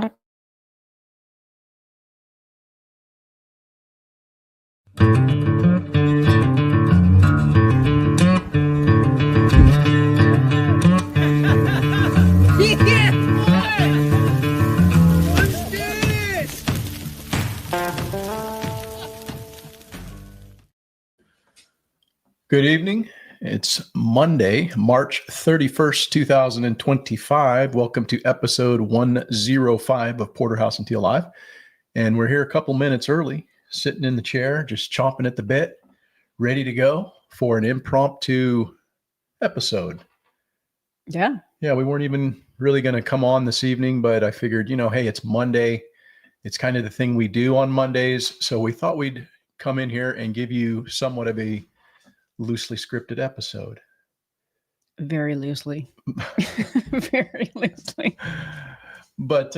fuck? Yeah, boy! What's this? Good evening. It's Monday, March 31st, 2025. Welcome to episode 105 of Porterhouse and Teal Live. And we're here a couple minutes early, sitting in the chair, just chomping at the bit, ready to go for an impromptu episode. Yeah. Yeah, we weren't even really going to come on this evening, but I figured, hey, it's Monday. It's kind of the thing we do on Mondays. So we thought we'd come in here and give you somewhat of a loosely scripted episode. Very loosely. Very loosely. But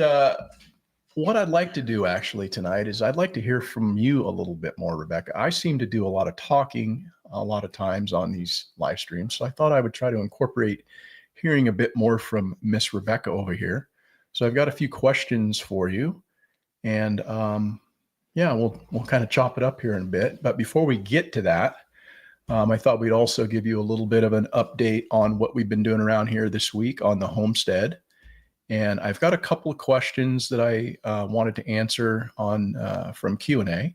what I'd like to do actually tonight is I'd like to hear from you a little bit more, Rebecca. I seem to do a lot of talking a lot of times on these live streams. So I thought I would try to incorporate hearing a bit more from Miss Rebecca over here. So I've got a few questions for you. And we'll kind of chop it up here in a bit. But before we get to that, I thought we'd also give you a little bit of an update on what we've been doing around here this week on the homestead. And I've got a couple of questions that I wanted to answer on from Q&A.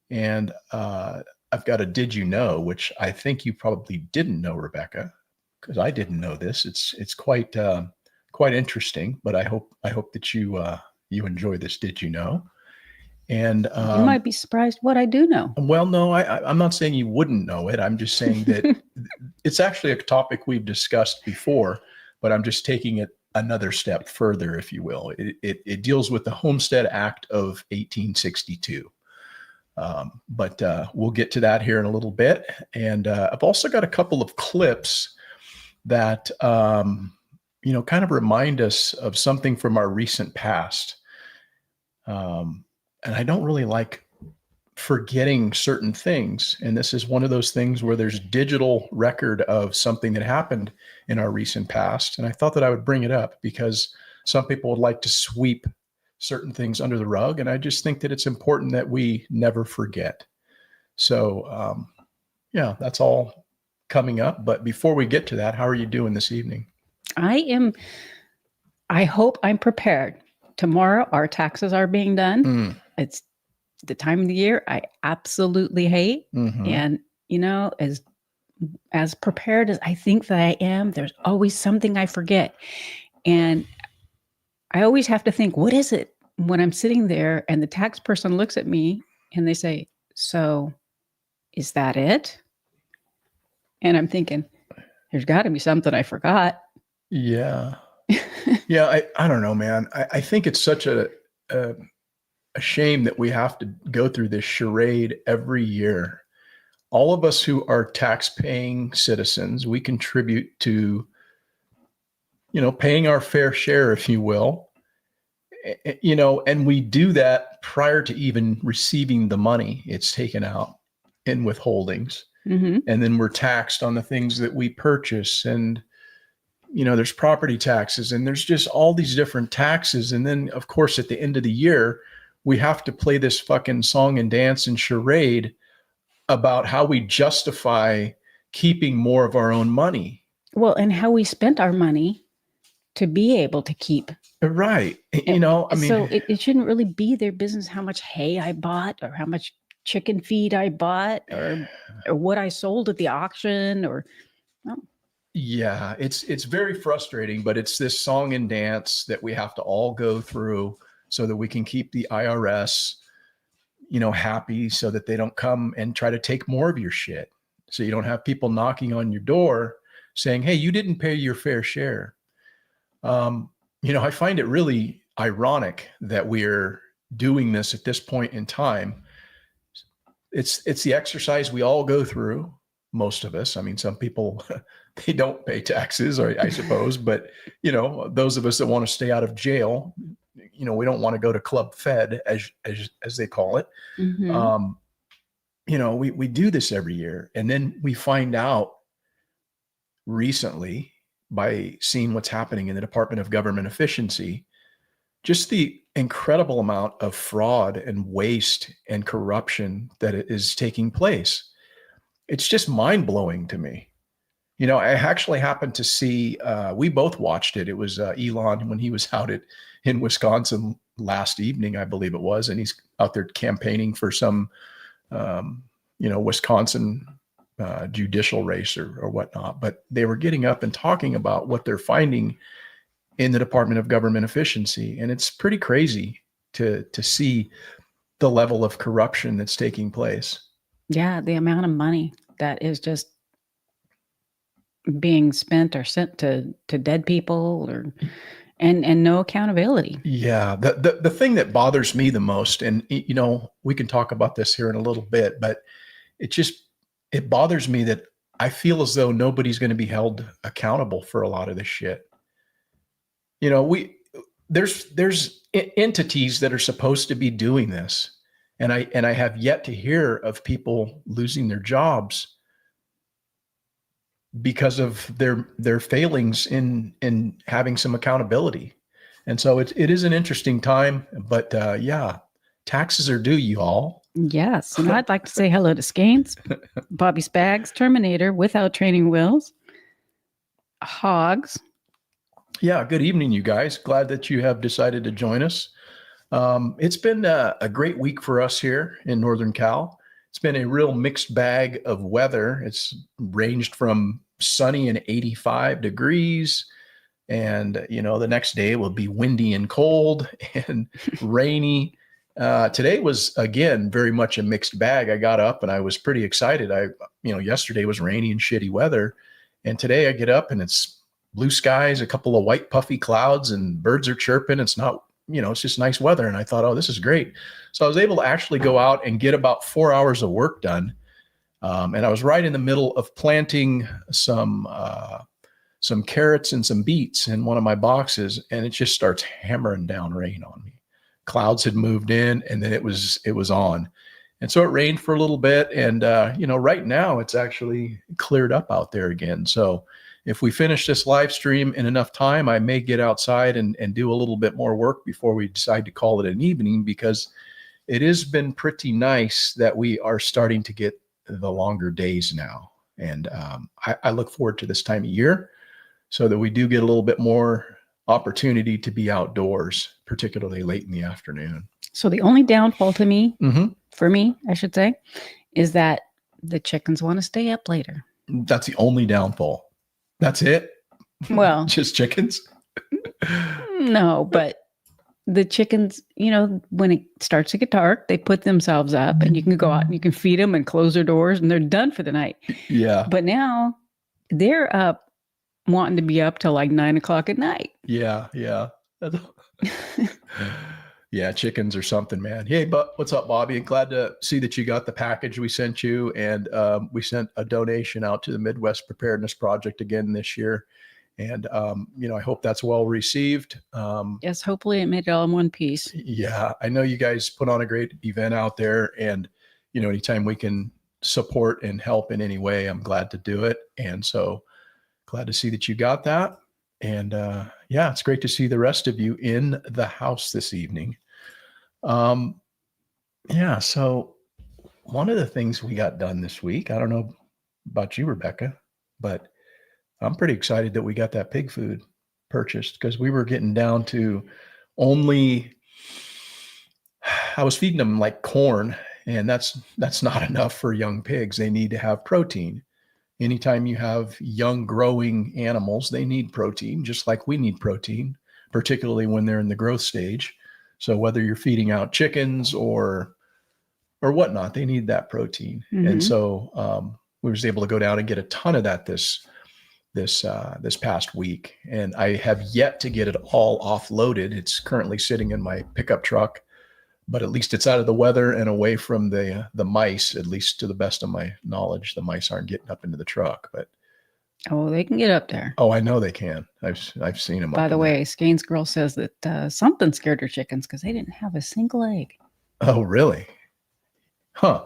And I've got a did you know, which I think you probably didn't know, Rebecca, because I didn't know this. It's quite interesting, but I hope that you enjoy this. Did you know? And You might be surprised what I do know. Well, no, I'm not saying you wouldn't know it. I'm just saying that it's actually a topic we've discussed before, but I'm just taking it another step further, if you will. It deals with the Homestead Act of 1862. But we'll get to that here in a little bit. And I've also got a couple of clips that, kind of remind us of something from our recent past. And I don't really like forgetting certain things. And this is one of those things where there's digital record of something that happened in our recent past. And I thought that I would bring it up because some people would like to sweep certain things under the rug. And I just think that it's important that we never forget. So, that's all coming up. But before we get to that, how are you doing this evening? I hope I'm prepared. Tomorrow, our taxes are being done. It's the time of the year I absolutely hate. Mm-hmm. And, as prepared as I think that I am, there's always something I forget. And I always have to think, what is it when I'm sitting there and the tax person looks at me and they say, so is that it? And I'm thinking, there's got to be something I forgot. Yeah. Yeah, I don't know, man. I think it's such a shame that we have to go through this charade every year. All of us who are tax-paying citizens, we contribute to, paying our fair share, if you will. And we do that prior to even receiving the money. It's taken out in withholdings. Mm-hmm. And then we're taxed on the things that we purchase. And there's property taxes and there's just all these different taxes. And then, of course, at the end of the year, we have to play this fucking song and dance and charade about how we justify keeping more of our own money. Well, and how we spent our money to be able to keep. Right. So it shouldn't really be their business how much hay I bought or how much chicken feed I bought or what I sold at the auction or. Well, yeah, it's very frustrating, but it's this song and dance that we have to all go through so that we can keep the IRS, happy so that they don't come and try to take more of your shit. So you don't have people knocking on your door saying, hey, you didn't pay your fair share. I find it really ironic that we're doing this at this point in time. It's the exercise we all go through. Most of us. I mean, some people, they don't pay taxes, or I suppose, but those of us that want to stay out of jail, we don't want to go to Club Fed as they call it. mm-hmm. We do this every year, and then we find out recently by seeing what's happening in the Department of Government Efficiency just the incredible amount of fraud and waste and corruption that is taking place. It's just mind blowing to me. I actually happened to see, we both watched it. It was Elon when he was out in Wisconsin last evening, I believe it was, and he's out there campaigning for some, Wisconsin judicial race or whatnot. But they were getting up and talking about what they're finding in the Department of Government Efficiency. And it's pretty crazy to see the level of corruption that's taking place. Yeah, the amount of money that is just being spent or sent to dead people and no accountability. Yeah. The thing that bothers me the most, and we can talk about this here in a little bit, but it bothers me that I feel as though nobody's going to be held accountable for a lot of this shit. There's entities that are supposed to be doing this. And I have yet to hear of people losing their jobs because of their failings in having some accountability. And so it is an interesting time, but yeah, taxes are due, you all. Yes. And I'd like to say hello to Skanes, Bobby Spags, Terminator without training wheels, Hogs. Yeah. Good evening, you guys. Glad that you have decided to join us. It's been a great week for us here in Northern Cal. It's been a real mixed bag of weather. It's ranged from sunny and 85 degrees. And, the next day will be windy and cold and rainy. Today was, again, very much a mixed bag. I got up and I was pretty excited. Yesterday was rainy and shitty weather. And today I get up and it's blue skies, a couple of white puffy clouds, and birds are chirping. It's not, it's just nice weather. And I thought, oh, this is great. So I was able to actually go out and get about 4 hours of work done. And I was right in the middle of planting some carrots and some beets in one of my boxes. And it just starts hammering down rain on me. Clouds had moved in and then it was on. And so it rained for a little bit. And, right now it's actually cleared up out there again. So if we finish this live stream in enough time, I may get outside and do a little bit more work before we decide to call it an evening, because it has been pretty nice that we are starting to get the longer days now. And I look forward to this time of year so that we do get a little bit more opportunity to be outdoors, particularly late in the afternoon. So the only downfall to me, for me, I should say, is that the chickens want to stay up later. That's the only downfall. That's it? Well, just chickens? No, but the chickens, when it starts to get dark, they put themselves up and you can go out and you can feed them and close their doors and they're done for the night. Yeah. But now they're up wanting to be up till like 9 o'clock at night. Yeah. Yeah. Yeah. Chickens or something, man. Hey, but what's up, Bobby? Glad to see that you got the package we sent you. And we sent a donation out to the Midwest Preparedness Project again this year. And, I hope that's well received. Yes, hopefully it made it all in one piece. Yeah, I know you guys put on a great event out there. And, anytime we can support and help in any way, I'm glad to do it. And so glad to see that you got that. And yeah, it's great to see the rest of you in the house this evening. Yeah, so one of the things we got done this week, I don't know about you, Rebecca, but I'm pretty excited that we got that pig food purchased, because we were getting down to I was feeding them like corn, and that's not enough for young pigs. They need to have protein. Anytime you have young growing animals, they need protein, just like we need protein, particularly when they're in the growth stage. So whether you're feeding out chickens or whatnot, they need that protein. Mm-hmm. And so we was able to go down and get a ton of that this past week. And I have yet to get it all offloaded. It's currently sitting in my pickup truck, but at least it's out of the weather and away from the mice, at least to the best of my knowledge. The mice aren't getting up into the truck, but oh, they can get up there. Oh, I know they can. I've seen them. By the way, Skane's girl says that something scared her chickens because they didn't have a single egg. Oh, really? Huh.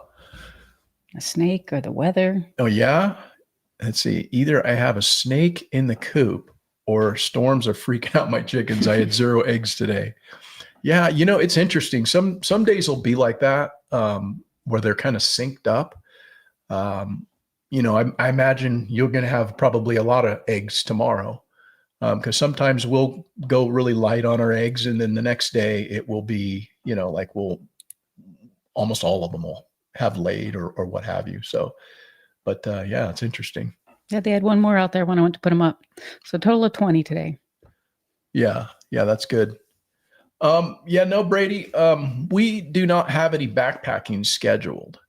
A snake or the weather. Oh, yeah. Let's see. Either I have a snake in the coop or storms are freaking out my chickens. I had 0 eggs today. Yeah, it's interesting. Some days will be like that, where they're kind of synced up. I imagine you're going to have probably a lot of eggs tomorrow, because sometimes we'll go really light on our eggs, and then the next day it will be, like almost all of them will have laid or what have you. So, but yeah, it's interesting. Yeah, they had one more out there when I went to put them up. So a total of 20 today. Yeah, that's good. No, Brady, we do not have any backpacking scheduled.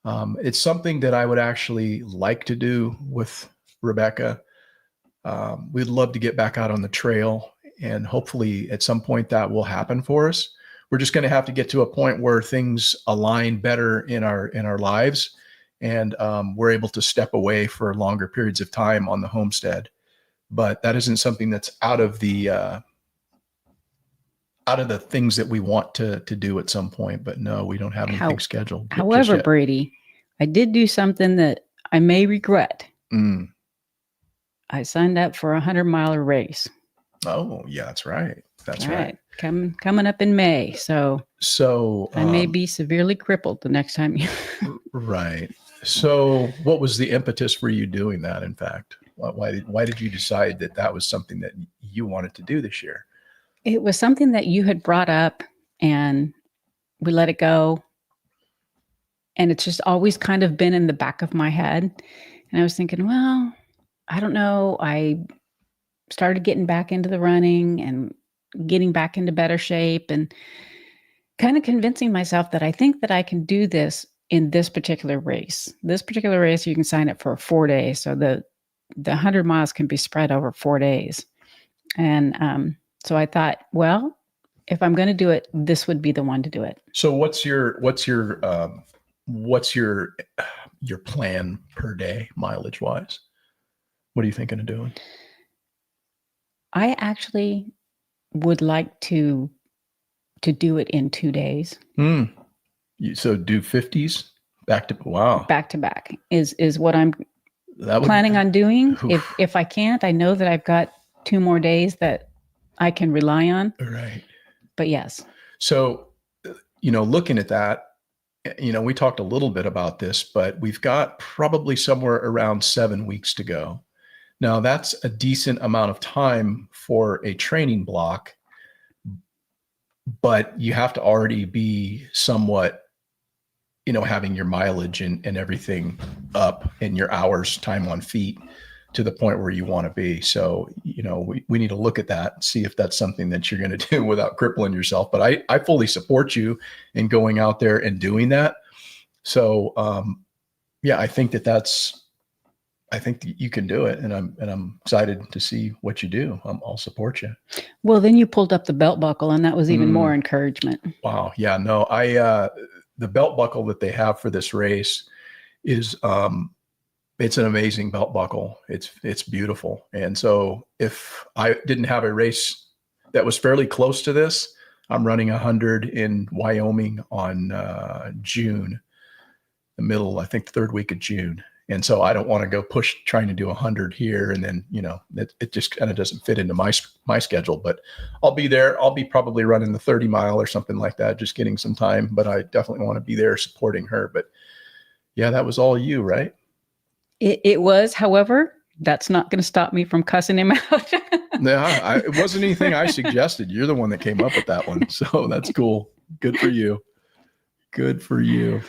It's something that I would actually like to do with Rebecca. We'd love to get back out on the trail, and hopefully at some point that will happen for us. We're just going to have to get to a point where things align better in our lives, and we're able to step away for longer periods of time on the homestead. But that isn't something that's out of the things that we want to do at some point. But no, we don't have anything scheduled. However, Brady, I did do something that I may regret. I signed up for a 100-mile race. Oh, yeah, that's right. That's right. Coming up in May. So I may be severely crippled the next time you. Right. So what was the impetus for you doing that? In fact, why did you decide that was something that you wanted to do this year? It was something that you had brought up, and we let it go. And it's just always kind of been in the back of my head. And I was thinking, well, I don't know. I started getting back into the running and getting back into better shape, and kind of convincing myself that I think that I can do this in this particular race. This particular race, you can sign up for 4 days. So the 100 miles can be spread over 4 days. And so I thought, well, if I'm going to do it, this would be the one to do it. So what's your plan per day, mileage wise? What are you thinking of doing? I actually would like to do it in 2 days. So do 50s back to back is what I'm planning on doing. If I can't, I know that I've got 2 more days that I can rely on. Right. But yes. So, looking at that, we talked a little bit about this, but we've got probably somewhere around 7 weeks to go. Now, that's a decent amount of time for a training block, but you have to already be somewhat, having your mileage and everything up, and your hours, time on feet, to the point where you want to be. So, we need to look at that and see if that's something that you're going to do without crippling yourself. But I fully support you in going out there and doing that. So, I think I think that you can do it, and I'm excited to see what you do. I'll support you. Well, then you pulled up the belt buckle, and that was even more encouragement. Wow. Yeah, no, the belt buckle that they have for this race is, it's an amazing belt buckle. It's beautiful. And so if I didn't have a race that was fairly close to this, I'm running 100 in Wyoming on June, the middle, I think the 3rd week of June. And so I don't want to go push trying to do 100 here. And then, it just kind of doesn't fit into my schedule, but I'll be there. I'll be probably running the 30 mile or something like that, just getting some time, but I definitely want to be there supporting her. But yeah, that was all you, right? It was, however, that's not going to stop me from cussing him out. Yeah, it wasn't anything I suggested. You're the one that came up with that one. So that's cool. Good for you. Good for you.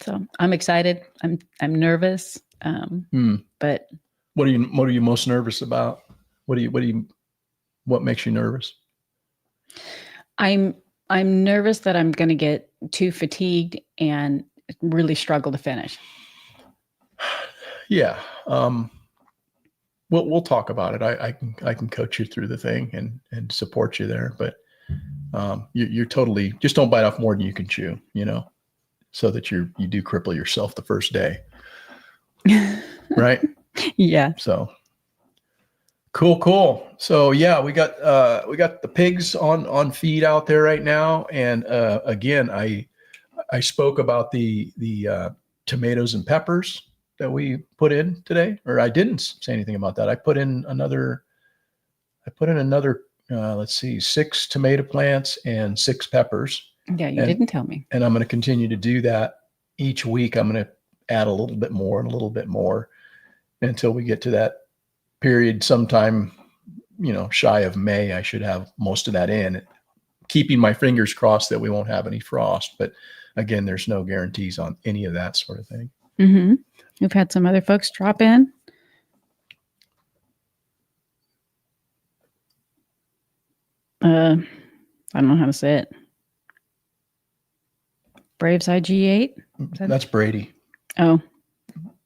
So I'm excited. I'm nervous. But what are you most nervous about? What makes you nervous? I'm nervous that I'm going to get too fatigued and really struggle to finish. Yeah. We'll talk about it. I can coach you through the thing and support you there, but you're totally, just don't bite off more than you can chew, so that you do cripple yourself the first day. Right? Yeah. So cool. So yeah, we got the pigs on feed out there right now. And again, I spoke about the tomatoes and peppers that we put in today, or I didn't say anything about that. I put in another I put in another, let's see, 6 tomato plants and 6 peppers. Yeah, you didn't tell me. And I'm going to continue to do that each week. I'm going to add a little bit more and a little bit more until we get to that period sometime, shy of May. I should have most of that in, keeping my fingers crossed that we won't have any frost. But again, there's no guarantees on any of that sort of thing. Mm-hmm. We've had some other folks drop in. I don't know how to say it. Braves IG8? That's Brady. Oh,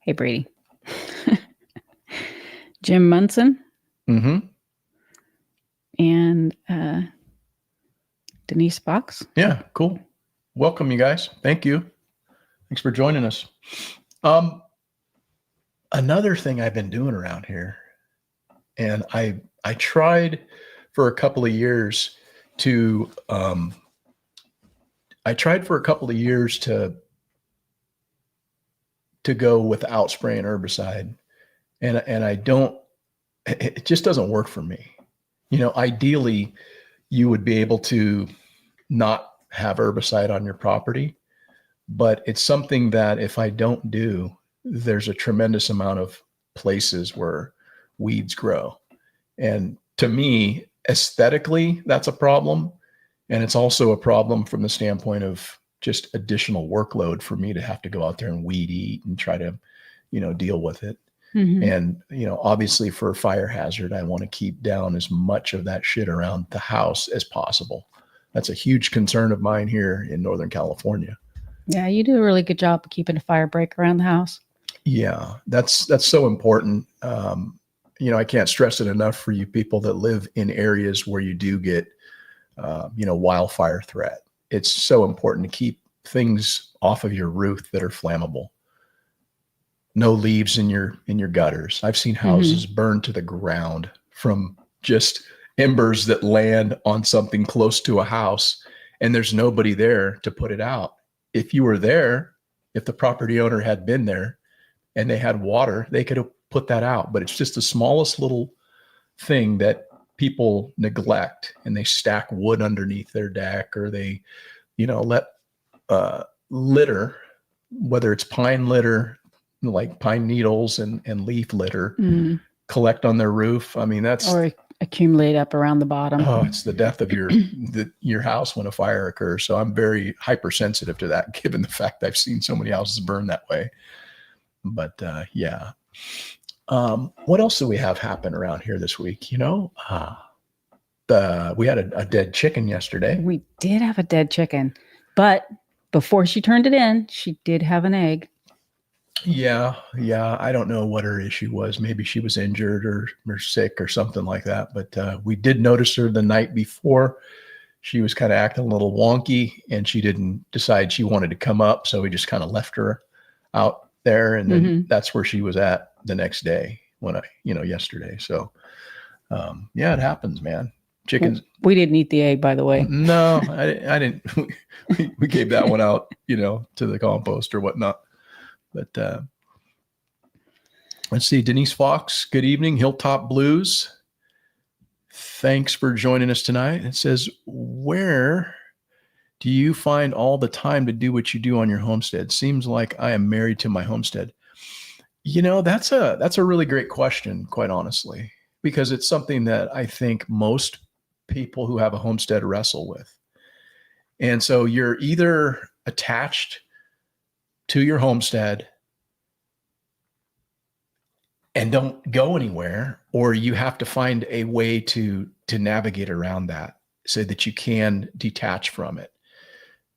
hey, Brady. Jim Munson. Mm-hmm. And Denise Fox. Yeah, cool. Welcome, you guys. Thank you. Thanks for joining us. Another thing I've been doing around here, and I tried for a couple of years to go without spraying herbicide, and I don't. It just doesn't work for me. Ideally, you would be able to not have herbicide on your property, but it's something that if I don't do, there's a tremendous amount of places where weeds grow. And to me, aesthetically, that's a problem. And it's also a problem from the standpoint of just additional workload for me to have to go out there and weed eat and try to, deal with it. Mm-hmm. And, obviously for a fire hazard, I want to keep down as much of that shit around the house as possible. That's a huge concern of mine here in Northern California. Yeah, you do a really good job of keeping a fire break around the house. Yeah, that's so important. I can't stress it enough for you people that live in areas where you do get, wildfire threat. It's so important to keep things off of your roof that are flammable. No leaves in your gutters. I've seen houses burned to the ground from just embers that land on something close to a house, and there's nobody there to put it out. If you were there, if the property owner had been there and they had water, they could have put that out. But it's just the smallest little thing that people neglect, and they stack wood underneath their deck, or they, let litter, whether it's pine litter, like pine needles and leaf litter, collect on their roof. I mean, that's or accumulate up around the bottom. Oh, it's the death of your house when a fire occurs. So I'm very hypersensitive to that, given the fact I've seen so many houses burn that way. But yeah. What else do we have happen around here this week? We had a dead chicken yesterday. We did have a dead chicken, but before she turned it in, she did have an egg. Yeah. I don't know what her issue was. Maybe she was injured or sick or something like that. But we did notice her the night before. She was kind of acting a little wonky, and she didn't decide she wanted to come up. So we just kind of left her out there. And then that's where she was at the next day yesterday. So yeah, it happens, man. Chickens. We didn't eat the egg, by the way. No, I didn't. We gave that one out, to the compost or whatnot. But let's see, Denise Fox, good evening. Hilltop Blues, thanks for joining us tonight. It says, where do you find all the time to do what you do on your homestead? Seems like I am married to my homestead. That's a really great question, quite honestly, because it's something that I think most people who have a homestead wrestle with. And so you're either attached to your homestead and don't go anywhere, or you have to find a way to navigate around that so that you can detach from it.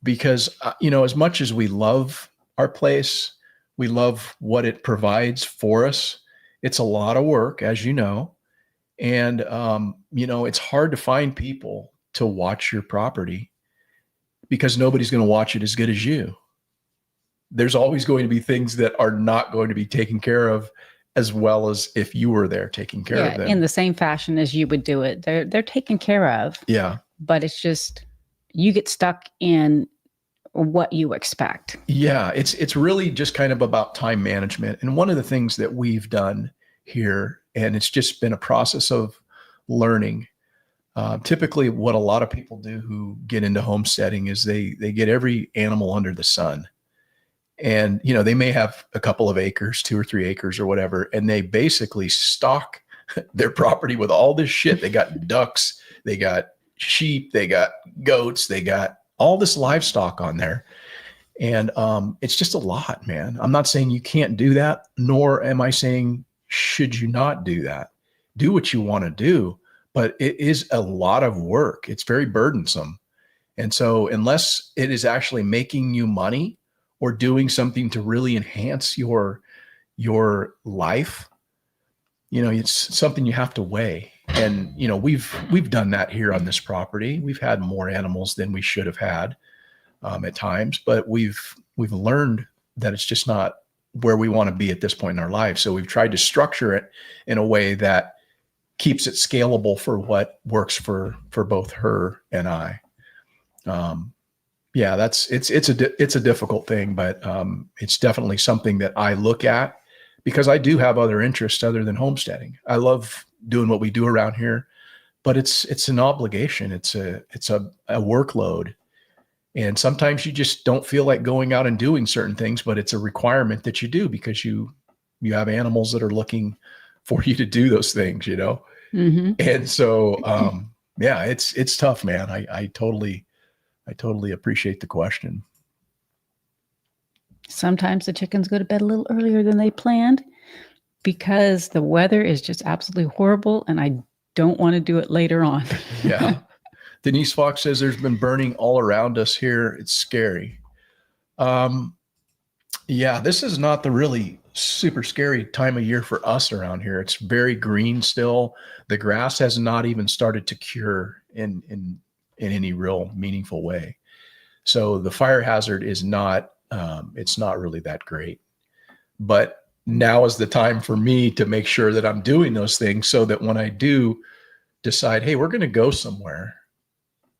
Because, as much as we love our place, we love what it provides for us. It's a lot of work, as you know, and, it's hard to find people to watch your property because nobody's going to watch it as good as you. There's always going to be things that are not going to be taken care of as well as if you were there taking care of them. In the same fashion as you would do it. They're taken care of. Yeah. But it's just, you get stuck in what you expect. Yeah. It's really just kind of about time management. And one of the things that we've done here, and it's just been a process of learning. Typically what a lot of people do who get into homesteading is they get every animal under the sun. And, they may have a couple of acres, 2 or 3 acres or whatever, and they basically stock their property with all this shit. They got ducks, they got sheep, they got goats, they got all this livestock on there. And it's just a lot, man. I'm not saying you can't do that, nor am I saying should you not do that. Do what you want to do, but it is a lot of work. It's very burdensome. And so unless it is actually making you money or doing something to really enhance your life, it's something you have to weigh. And, we've done that here on this property. We've had more animals than we should have had at times, but we've learned that it's just not where we want to be at this point in our life. So we've tried to structure it in a way that keeps it scalable for what works for both her and I. It's a difficult thing, but it's definitely something that I look at because I do have other interests other than homesteading. I love doing what we do around here, but it's an obligation. It's a workload. And sometimes you just don't feel like going out and doing certain things, but it's a requirement that you do because you have animals that are looking for you to do those things, Mm-hmm. And so, it's tough, man. I totally appreciate the question. Sometimes the chickens go to bed a little earlier than they planned because the weather is just absolutely horrible and I don't want to do it later on. Yeah. Denise Fox says there's been burning all around us here. It's scary. This is not the really super scary time of year for us around here. It's very green still. The grass has not even started to cure in any real meaningful way. So the fire hazard is not, it's not really that great. But now is the time for me to make sure that I'm doing those things so that when I do decide, hey, we're going to go somewhere,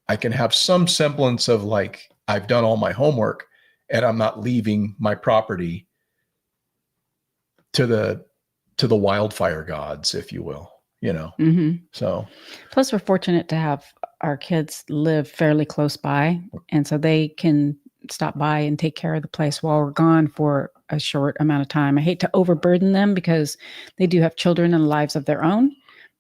I can have some semblance of like, I've done all my homework and I'm not leaving my property to the wildfire gods, if you will, Mm-hmm. So. Plus we're fortunate to have our kids live fairly close by. And so they can stop by and take care of the place while we're gone for a short amount of time. I hate to overburden them because they do have children and lives of their own,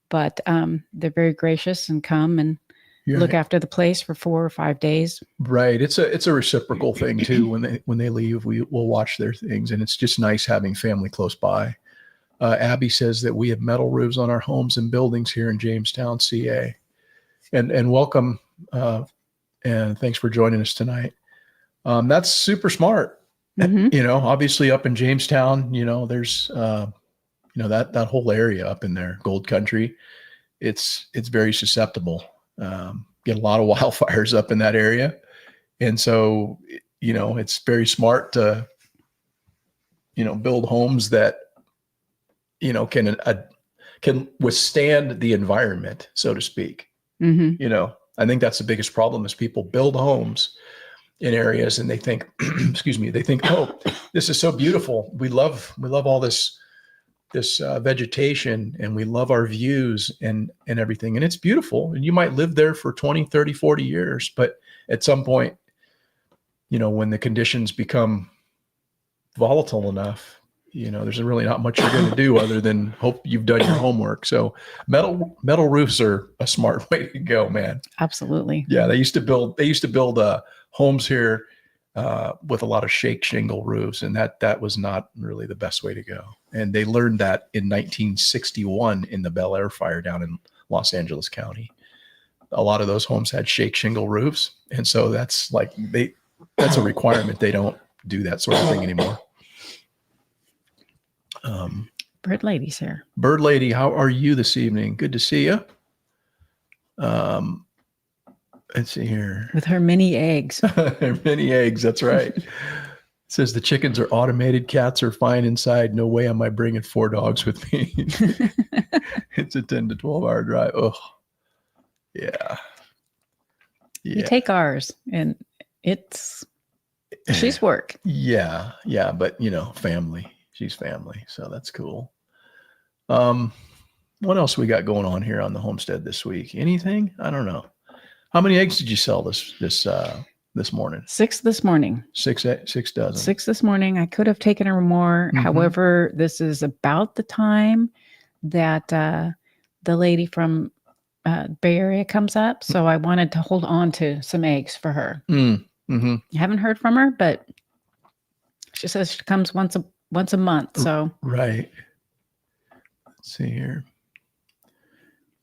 but they're very gracious and come and look after the place for 4 or 5 days. Right. It's a reciprocal thing too. When they leave, we'll watch their things, and it's just nice having family close by. Abby says that we have metal roofs on our homes and buildings here in Jamestown, CA, and welcome. And thanks for joining us tonight. That's super smart. Mm-hmm. Obviously up in Jamestown, there's, that whole area up in there, Gold Country, it's very susceptible. Get a lot of wildfires up in that area. And so, it's very smart to, build homes that, can withstand the environment, so to speak. Mm-hmm. I think that's the biggest problem is people build homes in areas and they think, oh, this is so beautiful. We love all this vegetation and we love our views and everything. And it's beautiful. And you might live there for 20, 30, 40 years. But at some point, when the conditions become volatile enough, there's really not much you're going to do other than hope you've done your homework. So metal roofs are a smart way to go, man. Absolutely. Yeah. They used to build homes here with a lot of shake shingle roofs, and that was not really the best way to go. And they learned that in 1961 in the Bel Air fire down in Los Angeles County. A lot of those homes had shake shingle roofs, and so that's a requirement. They don't do that sort of thing anymore. Bird Lady's here. Bird Lady, how are you this evening? Good to see you. Let's see here. With her mini eggs. Many eggs, that's right. It says the chickens are automated, cats are fine inside. No way am I bringing 4 dogs with me. It's a 10 to 12 hour drive. Oh, yeah. You take ours and she's work. Yeah, but family. She's family, so that's cool. What else we got going on here on the homestead this week? Anything? I don't know. How many eggs did you sell this morning? 6 this morning. Six dozen. 6 this morning. I could have taken her more. Mhm. However, this is about the time that the lady from Bay Area comes up. So I wanted to hold on to some eggs for her. Mm-hmm. I haven't heard from her, but she says she comes once a month. So Right. Let's see here.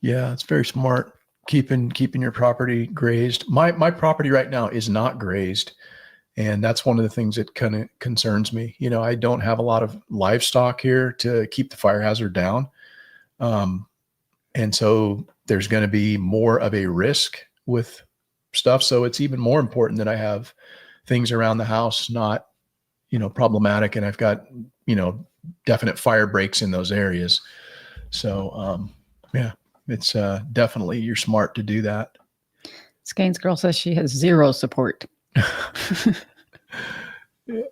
Yeah, it's very smart. Keeping your property grazed. My property right now is not grazed. And that's one of the things that kind of concerns me. You know, I don't have a lot of livestock here to keep the fire hazard down. And so there's going to be more of a risk with stuff. So it's even more important that I have things around the house not, problematic. And I've got, definite fire breaks in those areas. So, yeah, it's definitely, you're smart to do that. Skane's girl says she has zero support.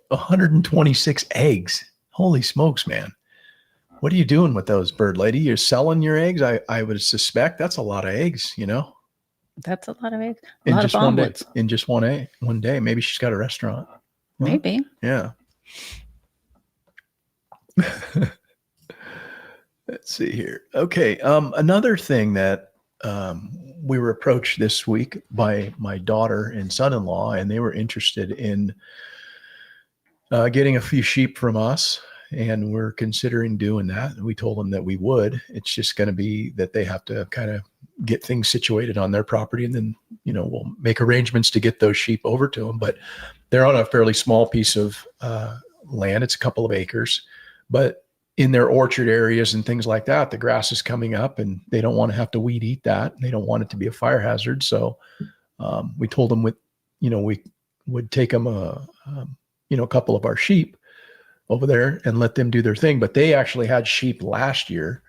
126 eggs. Holy smokes, man. What are you doing with those, bird lady? You're selling your eggs? I would suspect that's a lot of eggs, That's a lot of eggs. A in lot just of one day. omelets. In just one day. Maybe she's got a restaurant. Maybe. Yeah. Let's see here. Okay. Another thing that we were approached this week by my daughter and son-in-law, and they were interested in getting a few sheep from us, and we're considering doing that. And we told them that we would. It's just going to be that they have to kind of get things situated on their property, and then we'll make arrangements to get those sheep over to them. But they're on a fairly small piece of land. It's a couple of acres, but in their orchard areas and things like that, the grass is coming up, and they don't want to have to weed eat that. They don't want it to be a fire hazard. So we told them we would take them a couple of our sheep over there and let them do their thing. But they actually had sheep last year.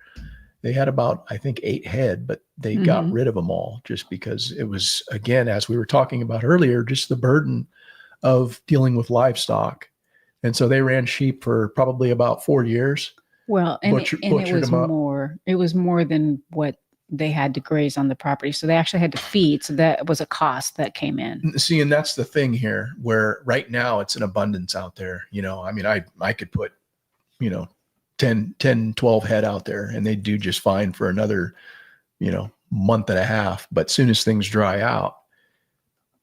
They had about, I think, 8 head, but they got rid of them all just because it was, again, as we were talking about earlier, just the burden of dealing with livestock. And so they ran sheep for probably about 4 years. Well, and it was more than what they had to graze on the property. So they actually had to feed. So that was a cost that came in. See, and that's the thing here, where right now it's an abundance out there. I could put, 10, 12 head out there, and they do just fine for another, month and a half. But soon as things dry out,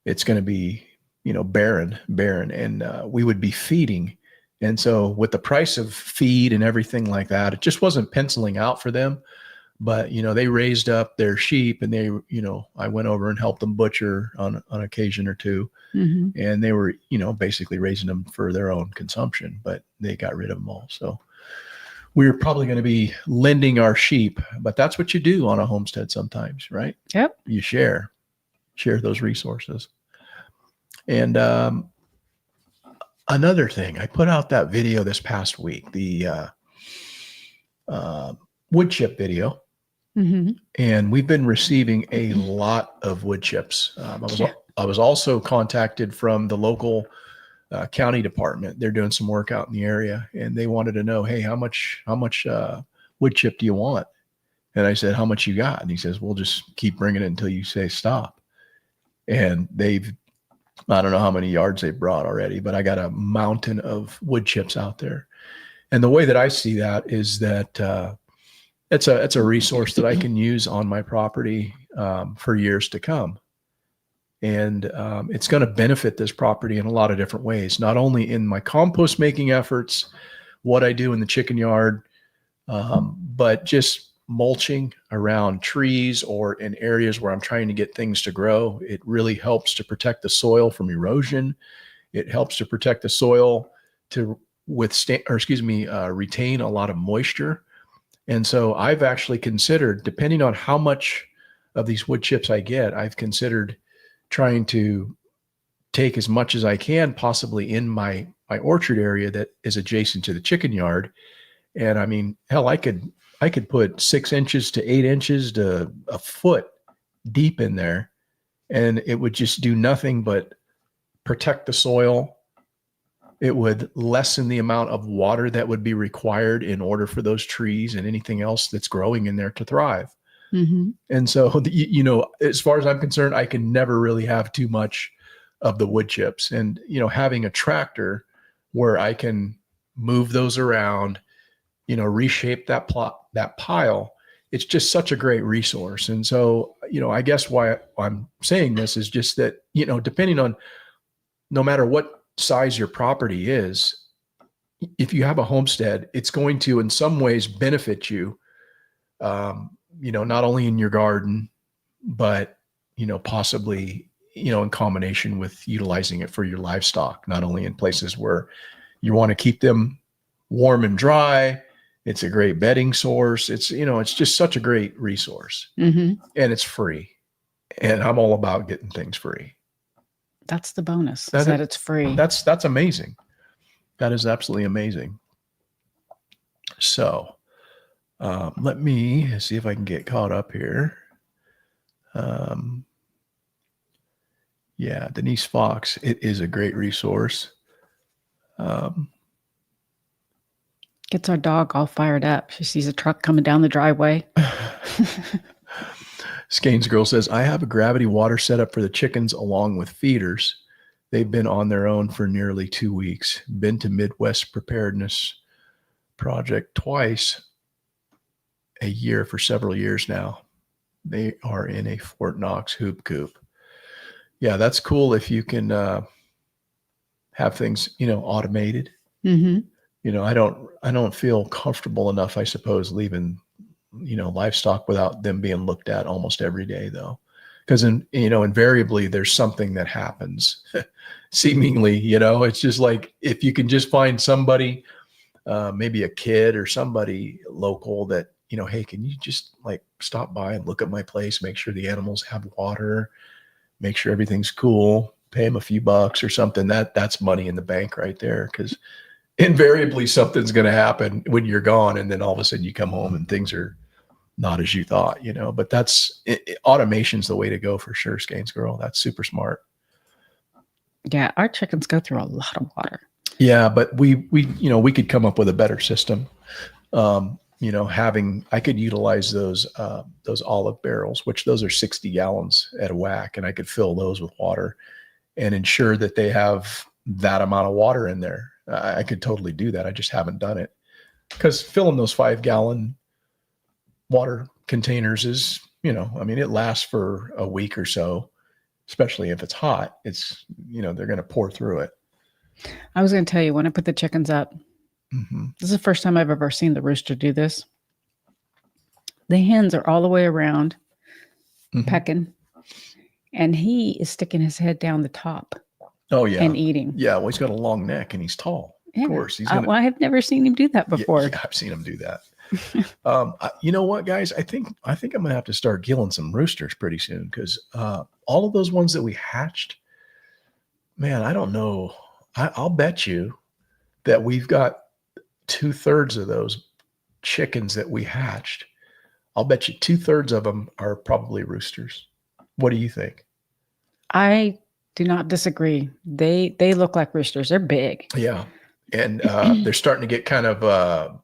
it's going to be, barren. And we would be feeding. And so with the price of feed and everything like that, it just wasn't penciling out for them. But, they raised up their sheep, and they, I went over and helped them butcher on occasion or two. Mm-hmm. And they were, basically raising them for their own consumption, but they got rid of them all. So we're probably going to be lending our sheep, but that's what you do on a homestead sometimes, right? Yep. You share those resources. And another thing, I put out that video this past week, the wood chip video. Mm-hmm. And we've been receiving a lot of wood chips. I was also contacted from the local county department. They're doing some work out in the area, and they wanted to know, hey, how much wood chip do you want? And I said, how much you got? And he says, we'll just keep bringing it until you say stop. And I don't know how many yards they've brought already, but I got a mountain of wood chips out there. And the way that I see that is that it's a resource that I can use on my property for years to come. And it's going to benefit this property in a lot of different ways, not only in my compost making efforts, what I do in the chicken yard, but just mulching around trees or in areas where I'm trying to get things to grow. It really helps to protect the soil from erosion. It helps to protect the soil to retain a lot of moisture. And so I've actually considered, depending on how much of these wood chips I get, I've considered trying to take as much as I can possibly in my orchard area that is adjacent to the chicken yard. And I mean, hell, I could put 6 inches to 8 inches to a foot deep in there, and it would just do nothing but protect the soil, It would lessen the amount of water that would be required in order for those trees and anything else that's growing in there to thrive. Mm-hmm. And so, as far as I'm concerned, I can never really have too much of the wood chips. And, having a tractor where I can move those around, reshape that pile, it's just such a great resource. And so, I guess why I'm saying this is just that, depending on no matter what size your property is, if you have a homestead, it's going to in some ways benefit you, not only in your garden, but, possibly, in combination with utilizing it for your livestock, not only in places where you want to keep them warm and dry. It's a great bedding source. It's, it's just such a great resource, Mm-hmm. and it's free. And I'm all about getting things free. That's the bonus, is that it's free. That's amazing. That is absolutely amazing. So let me see if I can get caught up here. Yeah, Denise Fox, it is a great resource. Gets our dog all fired up. She sees a truck coming down the driveway. Skane's girl says, I have a gravity water setup for the chickens along with feeders. They've been on their own for nearly 2 weeks. Been to Midwest Preparedness Project twice a year for several years now. They are in a Fort Knox hoop coop. Yeah, that's cool if you can have things, automated. Mm-hmm. I don't feel comfortable enough, I suppose, leaving livestock without them being looked at almost every day, though, because invariably there's something that happens seemingly, it's just like, if you can just find somebody, maybe a kid or somebody local that, hey, can you just like stop by and look at my place, make sure the animals have water, make sure everything's cool, pay them a few bucks or something. That's money in the bank right there. Cause invariably something's going to happen when you're gone. And then all of a sudden you come home and things are not as you thought, but automation's the way to go for sure. Skane's girl. That's super smart. Yeah. Our chickens go through a lot of water. Yeah. But we could come up with a better system. I could utilize those olive barrels, which those are 60 gallons at a whack. And I could fill those with water and ensure that they have that amount of water in there. I could totally do that. I just haven't done it, because filling those 5-gallon water containers is, it lasts for a week or so, especially if it's hot. It's, they're going to pour through it. I was going to tell you, when I put the chickens up, this is the first time I've ever seen the rooster do this. The hens are all the way around pecking, and he is sticking his head down the top. Oh, yeah. And eating. Yeah. Well, he's got a long neck and he's tall. Yeah. Of course. I have never seen him do that before. Yeah, I've seen him do that. You know what, guys? I think I'm going to have to start killing some roosters pretty soon, because all of those ones that we hatched, man, I don't know. I'll bet you that we've got 2/3 of those chickens that we hatched. I'll bet you 2/3 of them are probably roosters. What do you think? I do not disagree. They look like roosters. They're big. Yeah. And they're starting to get kind of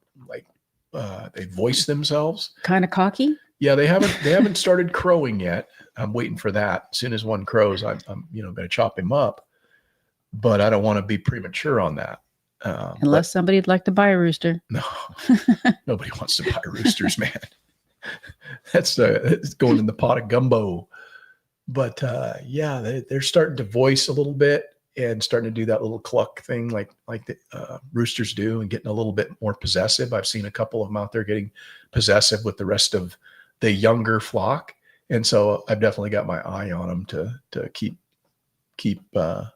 they voice themselves. Kind of cocky. Yeah, they haven't started crowing yet. I'm waiting for that. As soon as one crows, I'm going to chop him up. But I don't want to be premature on that. Unless somebody'd like to buy a rooster. No, nobody wants to buy roosters, man. That's it's going in the pot of gumbo. But they're starting to voice a little bit and starting to do that little cluck thing like the roosters do, and getting a little bit more possessive. I've seen a couple of them out there getting possessive with the rest of the younger flock. And so I've definitely got my eye on them to keep an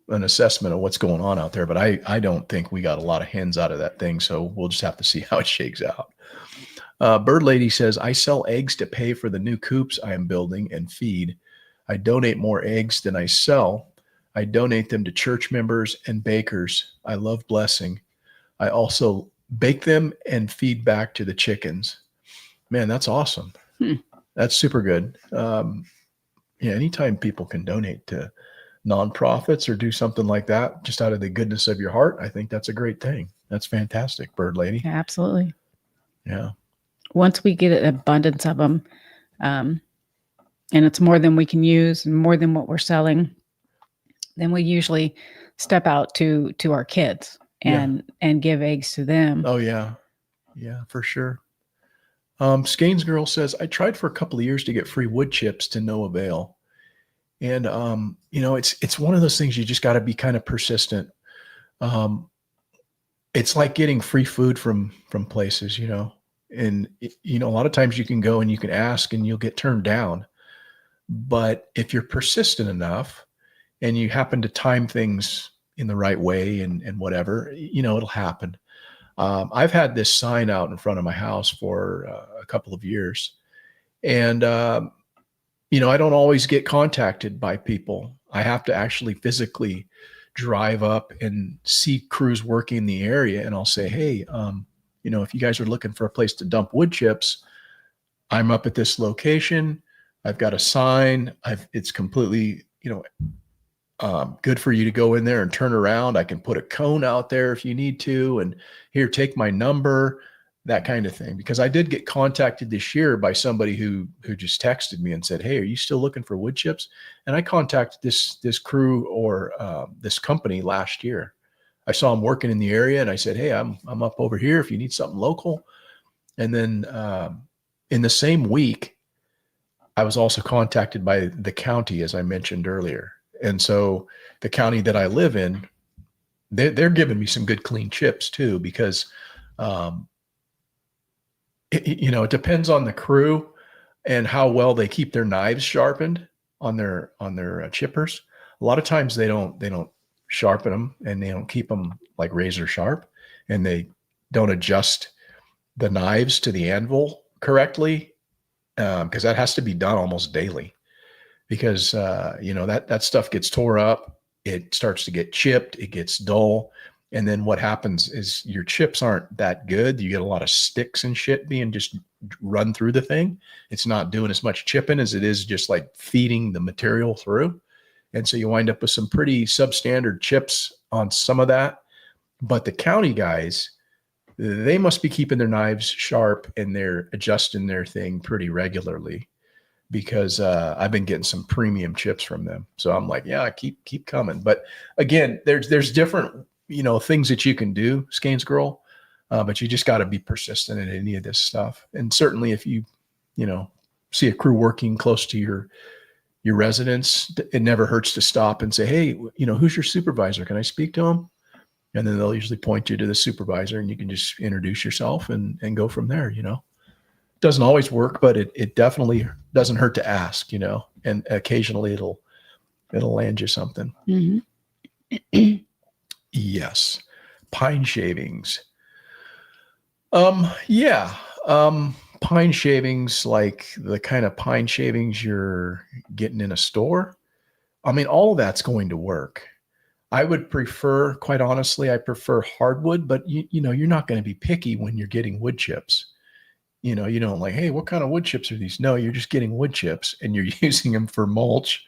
assessment of what's going on out there. But I don't think we got a lot of hens out of that thing. So we'll just have to see how it shakes out. Bird Lady says, I sell eggs to pay for the new coops I am building and feed. I donate more eggs than I sell. I donate them to church members and bakers. I love blessing. I also bake them and feed back to the chickens. Man, that's awesome. That's super good. Anytime people can donate to nonprofits or do something like that just out of the goodness of your heart, I think that's a great thing. That's fantastic, Bird Lady. Absolutely. Yeah. Once we get an abundance of them, and it's more than we can use and more than what we're selling, then we usually step out to our kids and give eggs to them. Oh yeah. Yeah, for sure. Skane's girl says, I tried for a couple of years to get free wood chips to no avail. And, it's one of those things you just got to be kind of persistent. It's like getting free food from places, and, a lot of times you can go and you can ask and you'll get turned down. But if you're persistent enough and you happen to time things in the right way and whatever, it'll happen. I've had this sign out in front of my house for a couple of years, and I don't always get contacted by people. I have to actually physically drive up and see crews working in the area, and I'll say, hey, if you guys are looking for a place to dump wood chips, I'm up at this location. I've got a sign. It's completely, good for you to go in there and turn around. I can put a cone out there if you need to, and here, take my number, that kind of thing. Because I did get contacted this year by somebody who just texted me and said, hey, are you still looking for wood chips? And I contacted this crew or this company last year. I saw them working in the area and I said, hey, I'm up over here if you need something local. And then in the same week, I was also contacted by the county, as I mentioned earlier. And so the county that I live in, they're giving me some good clean chips too, because it depends on the crew and how well they keep their knives sharpened on their chippers. A lot of times they don't sharpen them and they don't keep them like razor sharp, and they don't adjust the knives to the anvil correctly, because that has to be done almost daily, because that stuff gets tore up, it starts to get chipped, it gets dull, and then what happens is your chips aren't that good. You get a lot of sticks and shit being just run through the thing. It's not doing as much chipping as it is just like feeding the material through. And so you wind up with some pretty substandard chips on some of that. But the county guys, they must be keeping their knives sharp and they're adjusting their thing pretty regularly, because I've been getting some premium chips from them. So I'm like, yeah, keep coming. But again, there's different, things that you can do, Skane's girl, but you just got to be persistent in any of this stuff. And certainly if you see a crew working close to your residence, it never hurts to stop and say, hey, who's your supervisor? Can I speak to him? And then they'll usually point you to the supervisor and you can just introduce yourself and go from there. Doesn't always work, but it definitely doesn't hurt to ask, and occasionally it'll land you something. Mm-hmm. Yes. Pine shavings. Yeah. Pine shavings, like the kind of pine shavings you're getting in a store. I mean, all of that's going to work. I would prefer, quite honestly, I prefer hardwood, but you're not going to be picky when you're getting wood chips. You don't like, hey, what kind of wood chips are these? No, you're just getting wood chips and you're using them for mulch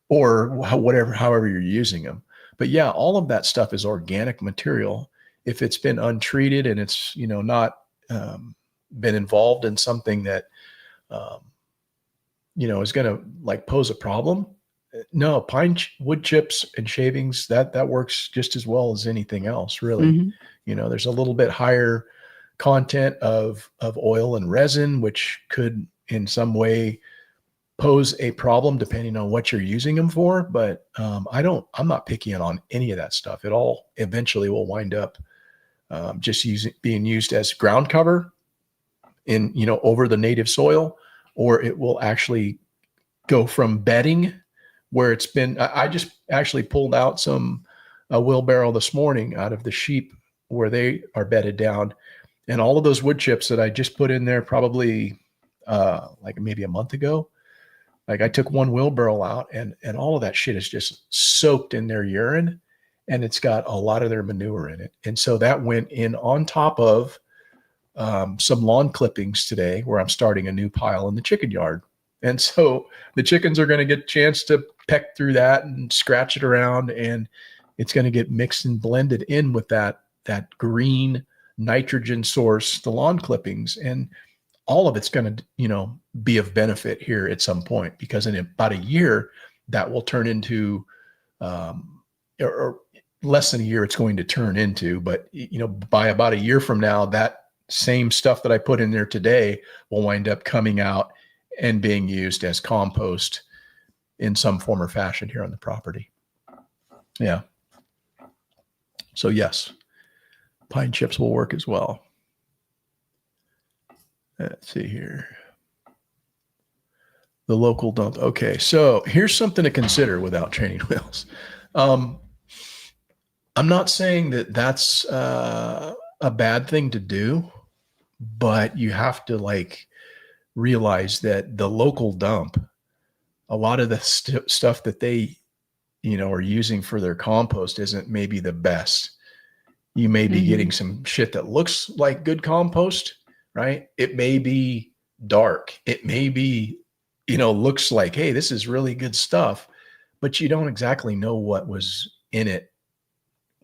or however you're using them. But yeah, all of that stuff is organic material. If it's been untreated and it's, not been involved in something that, is going to like pose a problem. No, wood chips and shavings, that works just as well as anything else, really. Mm-hmm. There's a little bit higher content of oil and resin, which could in some way pose a problem depending on what you're using them for. But I'm not picky on any of that stuff. It all eventually will wind up just being used as ground cover in, over the native soil, or it will actually go from bedding where it's been. I just actually pulled out a wheelbarrow this morning out of the sheep where they are bedded down. And all of those wood chips that I just put in there probably like maybe a month ago, like I took one wheelbarrow out and all of that shit is just soaked in their urine, and it's got a lot of their manure in it. And so that went in on top of some lawn clippings today where I'm starting a new pile in the chicken yard. And so the chickens are going to get a chance to peck through that and scratch it around, and it's going to get mixed and blended in with that green nitrogen source, the lawn clippings, and all of it's going to, be of benefit here at some point, because in about a year that will turn into, or less than a year it's going to turn into, but by about a year from now, that same stuff that I put in there today will wind up coming out and being used as compost in some form or fashion here on the property. Yeah. So yes, pine chips will work as well. Let's see here. The local dump. Okay, so here's something to consider without training wheels. I'm not saying that that's a bad thing to do, but you have to realize that the local dump, a lot of the stuff that they, are using for their compost isn't maybe the best. You may be getting some shit that looks like good compost, right? It may be dark. It may be, looks like, hey, this is really good stuff, but you don't exactly know what was in it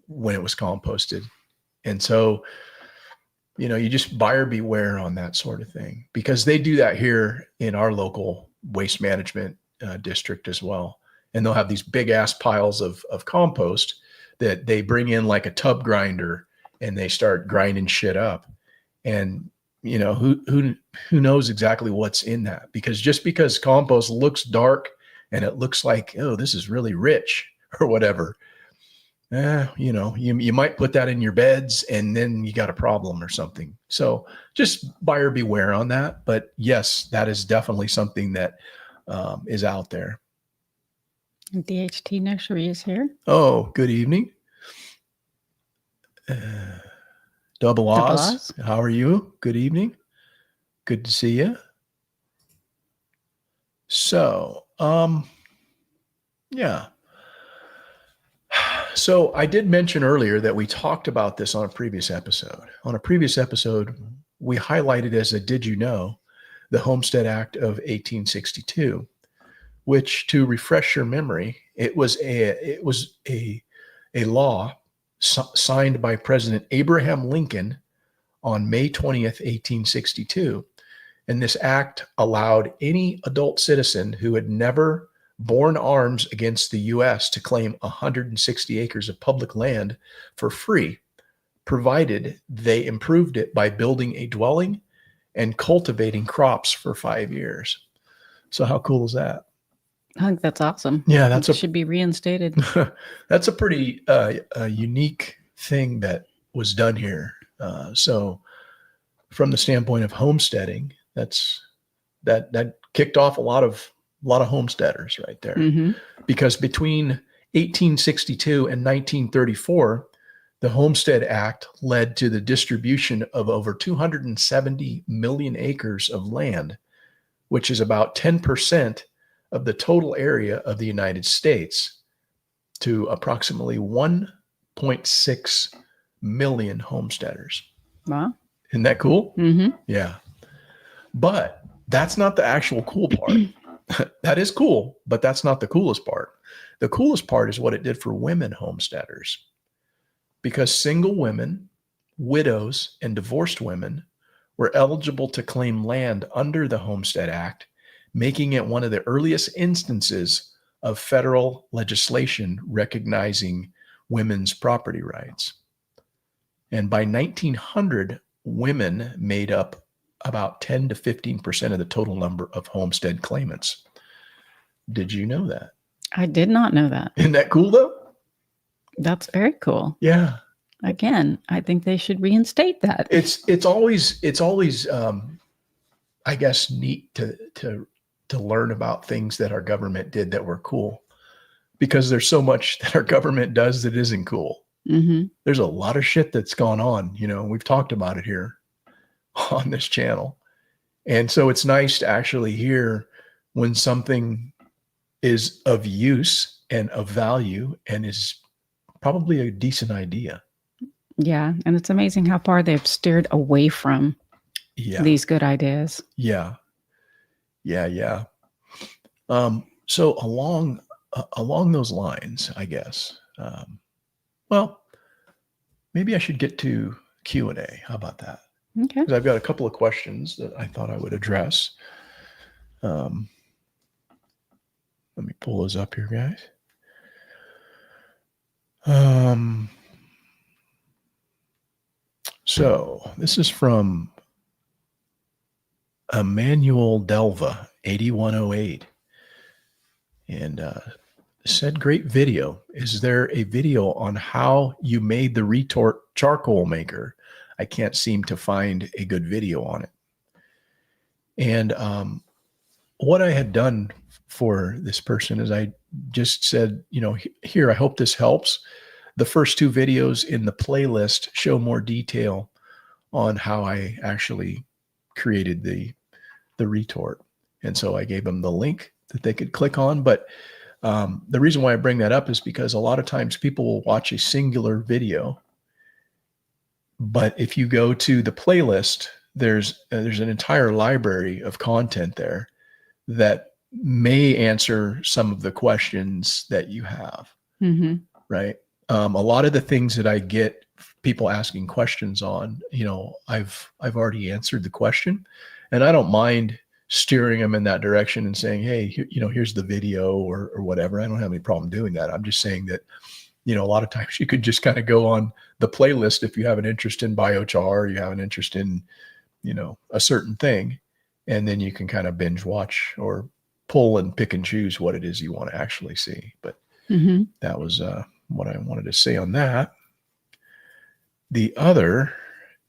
when it was composted. And so, you just buyer beware on that sort of thing, because they do that here in our local waste management district as well. And they'll have these big ass piles of compost that they bring in like a tub grinder, and they start grinding shit up. And who knows exactly what's in that, because just because compost looks dark and it looks like, oh, this is really rich or whatever, you might put that in your beds and then you got a problem or something. So just buyer beware on that. But yes, that is definitely something that is out there. DHT Nursery is here. Oh, good evening. Double Oz. How are you? Good evening. Good to see you. So, yeah. So I did mention earlier that we talked about this on a previous episode. On a previous episode, we highlighted as a did you know, the Homestead Act of 1862, which, to refresh your memory, it was a law signed by President Abraham Lincoln on May 20th, 1862. And this act allowed any adult citizen who had never borne arms against the U.S. to claim 160 acres of public land for free, provided they improved it by building a dwelling and cultivating crops for 5 years. So how cool is that? I think that's awesome. Yeah, should be reinstated. That's a pretty unique thing that was done here. So from the standpoint of homesteading, that kicked off a lot of homesteaders right there. Because between 1862 and 1934, the Homestead Act led to the distribution of over 270 million acres of land, which is about 10% of the total area of the United States, to approximately 1.6 million homesteaders. Wow. Isn't that cool? Mm-hmm. Yeah. But that's not the actual cool part. That is cool, but that's not the coolest part. The coolest part is what it did for women homesteaders, because single women, widows, and divorced women were eligible to claim land under the Homestead Act, making it one of the earliest instances of federal legislation recognizing women's property rights. And by 1900, women made up about 10 to 15% of the total number of homestead claimants. Did you know that? I did not know that. Isn't that cool though? That's very cool. Yeah. Again, I think they should reinstate that. It's always I guess neat to learn about things that our government did that were cool, because there's so much that our government does that isn't cool. Mm-hmm. There's a lot of shit that's gone on, we've talked about it here on this channel. And so it's nice to actually hear when something is of use and of value and is probably a decent idea. Yeah. And it's amazing how far they've steered away from these good ideas. Yeah. Yeah. Yeah. So along those lines, I guess. Well, maybe I should get to Q&A. How about that? Okay. Because I've got a couple of questions that I thought I would address. Let me pull those up here, guys. So this is from Emmanuel Delva, 8108. And said, great video. Is there a video on how you made the retort charcoal maker? I can't seem to find a good video on it. And what I had done for this person is I just said, here, I hope this helps. The first two videos in the playlist show more detail on how I actually created the retort. And so I gave them the link that they could click on. But the reason why I bring that up is because a lot of times people will watch a singular video. But if you go to the playlist, there's an entire library of content there that may answer some of the questions that you have. Mm-hmm. Right. A lot of the things that I get people asking questions on, I've already answered the question, and I don't mind steering them in that direction and saying, hey, here's the video or whatever. I don't have any problem doing that. I'm just saying that, a lot of times you could just kind of go on the playlist if you have an interest in biochar, you have an interest in, a certain thing, and then you can kind of binge watch or pull and pick and choose what it is you want to actually see. But that was what I wanted to say on that. The other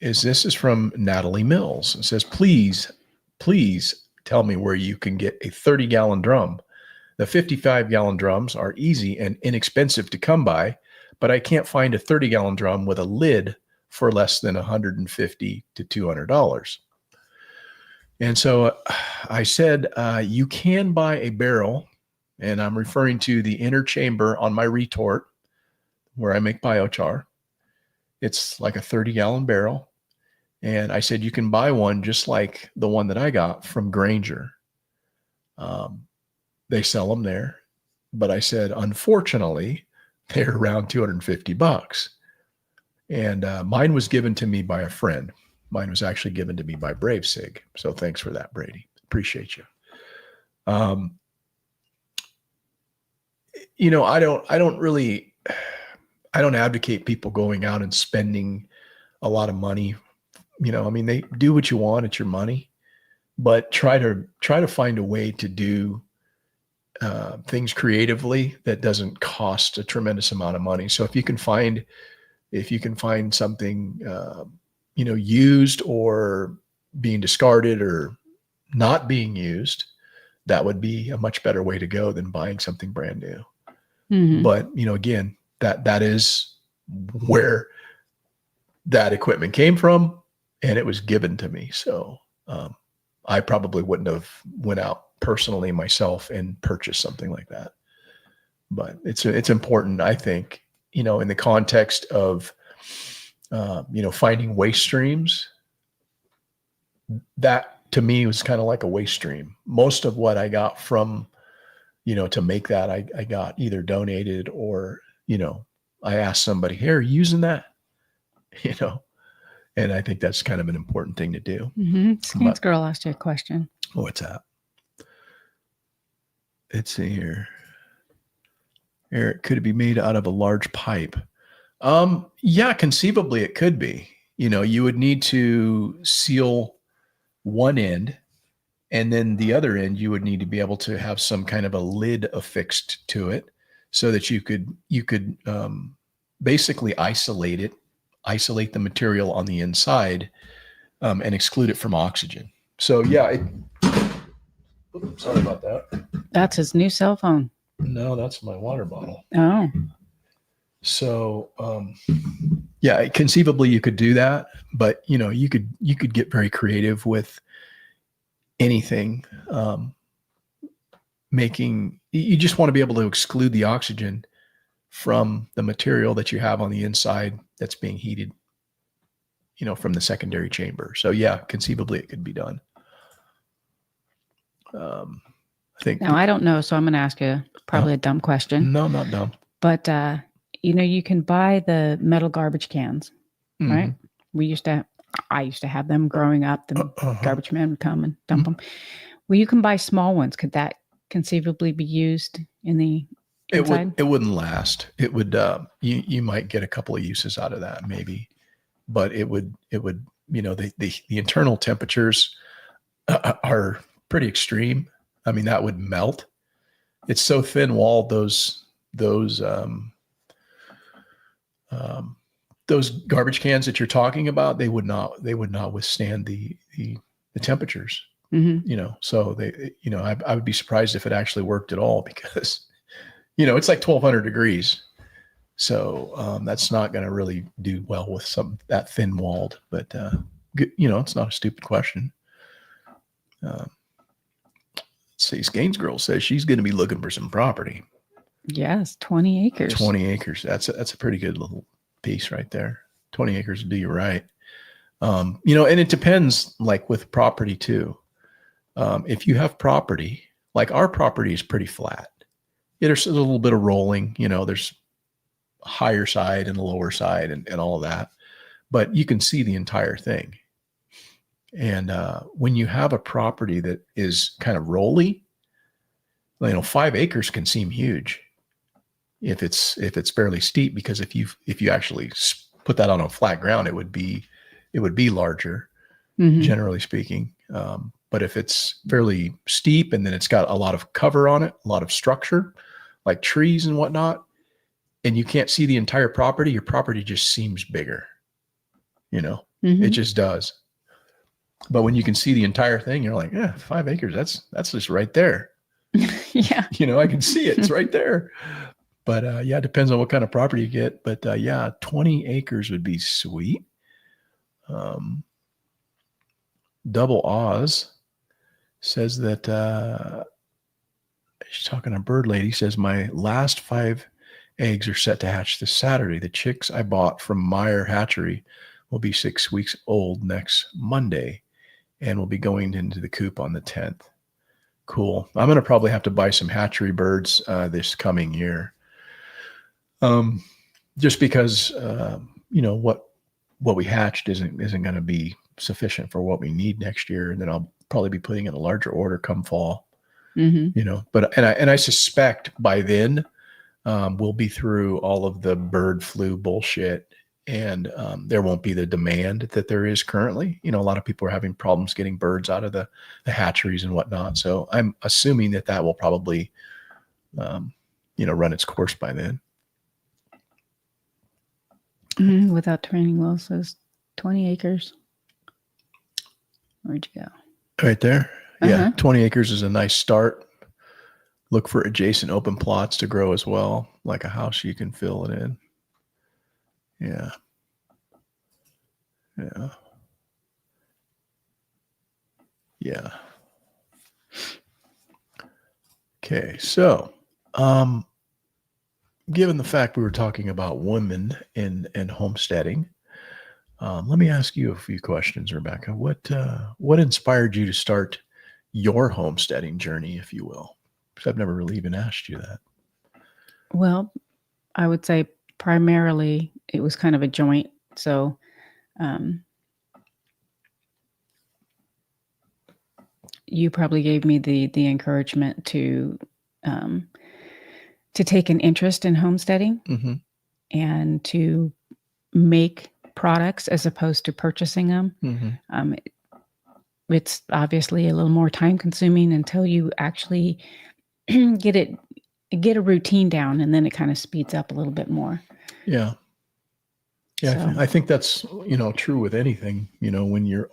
is, this is from Natalie Mills. It says, please tell me where you can get a 30-gallon drum. The 55-gallon drums are easy and inexpensive to come by, but I can't find a 30-gallon drum with a lid for less than $150 to $200. And so I said, you can buy a barrel, and I'm referring to the inner chamber on my retort where I make biochar. It's like a 30-gallon barrel. And I said, you can buy one just like the one that I got from Granger. They sell them there. But I said, unfortunately, they're around $250. And mine was given to me by a friend. Mine was actually given to me by Brave Sig. So thanks for that, Brady. Appreciate you. I don't advocate people going out and spending a lot of money. They do what you want. It's your money, but try to find a way to do things creatively that doesn't cost a tremendous amount of money. So if you can find something, used or being discarded or not being used, that would be a much better way to go than buying something brand new. Mm-hmm. But, again, that is where that equipment came from, and it was given to me. So I probably wouldn't have went out personally myself and purchased something like that. But it's important, I think, in the context of, finding waste streams. That to me was kind of like a waste stream. Most of what I got from, to make that, I got either donated or, I asked somebody, hey, are you using that? And I think that's kind of an important thing to do. Mm-hmm. Skanks Girl asked you a question. What's that? Let's see here. Eric, could it be made out of a large pipe? Yeah, conceivably it could be. You would need to seal one end, and then the other end you would need to be able to have some kind of a lid affixed to it so that you could basically isolate the material on the inside and exclude it from oxygen. So yeah, sorry about that. That's his new cell phone. No, that's my water bottle. Oh. So, yeah, conceivably you could do that, but you could get very creative with anything. You just want to be able to exclude the oxygen from the material that you have on the inside that's being heated, from the secondary chamber. So yeah, conceivably it could be done. I think. Now, I don't know, so I'm going to ask you probably a dumb question. No, not dumb. But, you can buy the metal garbage cans, right? I used to have them growing up. The garbage man would come and dump them. Well, you can buy small ones. Could that conceivably be used in the inside? It wouldn't last. It would, you might get a couple of uses out of that maybe, but it would, the internal temperatures are pretty extreme. I mean, that would melt. It's so thin walled, those garbage cans that you're talking about, they would not withstand the temperatures. So I would be surprised if it actually worked at all, because it's like 1200 degrees. So that's not going to really do well with some that thin walled, but it's not a stupid question. Let's see, Gaines girl says she's going to be looking for some property. Yes, 20 acres. 20 acres. That's a pretty good little piece right there. 20 acres will do you right. And it depends, like with property too. If you have property, like our property is pretty flat. There's a little bit of rolling, there's a higher side and a lower side and all of that, but you can see the entire thing. And when you have a property that is kind of rolly, 5 acres can seem huge if it's fairly steep, because if you actually put that on a flat ground, it would be larger, generally speaking. But if it's fairly steep and then it's got a lot of cover on it, a lot of structure, like trees and whatnot, and you can't see the entire property, your property just seems bigger. It just does. But when you can see the entire thing, you're like, yeah, 5 acres, that's just right there. Yeah. I can see it. It's right there. But it depends on what kind of property you get. But 20 acres would be sweet. Double Oz says that she's talking to Bird Lady, says my last 5 eggs are set to hatch this Saturday. The chicks I bought from Meyer Hatchery will be 6 weeks old next Monday and will be going into the coop on the 10th. Cool. I'm going to probably have to buy some hatchery birds this coming year. Just because, what we hatched isn't going to be sufficient for what we need next year. And then I'll probably be putting in a larger order come fall, but I suspect by then, we'll be through all of the bird flu bullshit, and there won't be the demand that there is currently. A lot of people are having problems getting birds out of the hatcheries and whatnot. So I'm assuming that will probably, run its course by then. Without training well, says 20 acres. Where'd you go? Right there. Yeah. 20 acres is a nice start. Look for adjacent open plots to grow as well, like a house you can fill it in. Yeah. Yeah. Yeah. Okay. So, given the fact we were talking about women and homesteading, let me ask you a few questions, Rebecca. What inspired you to start your homesteading journey, if you will? Because I've never really even asked you that. Well, I would say primarily it was kind of a joint. So, you probably gave me the encouragement to take an interest in homesteading and to make products as opposed to purchasing them. It's obviously a little more time consuming until you actually get a routine down, and then it kind of speeds up a little bit more. Yeah. Yeah. So, I think that's, true with anything, when you're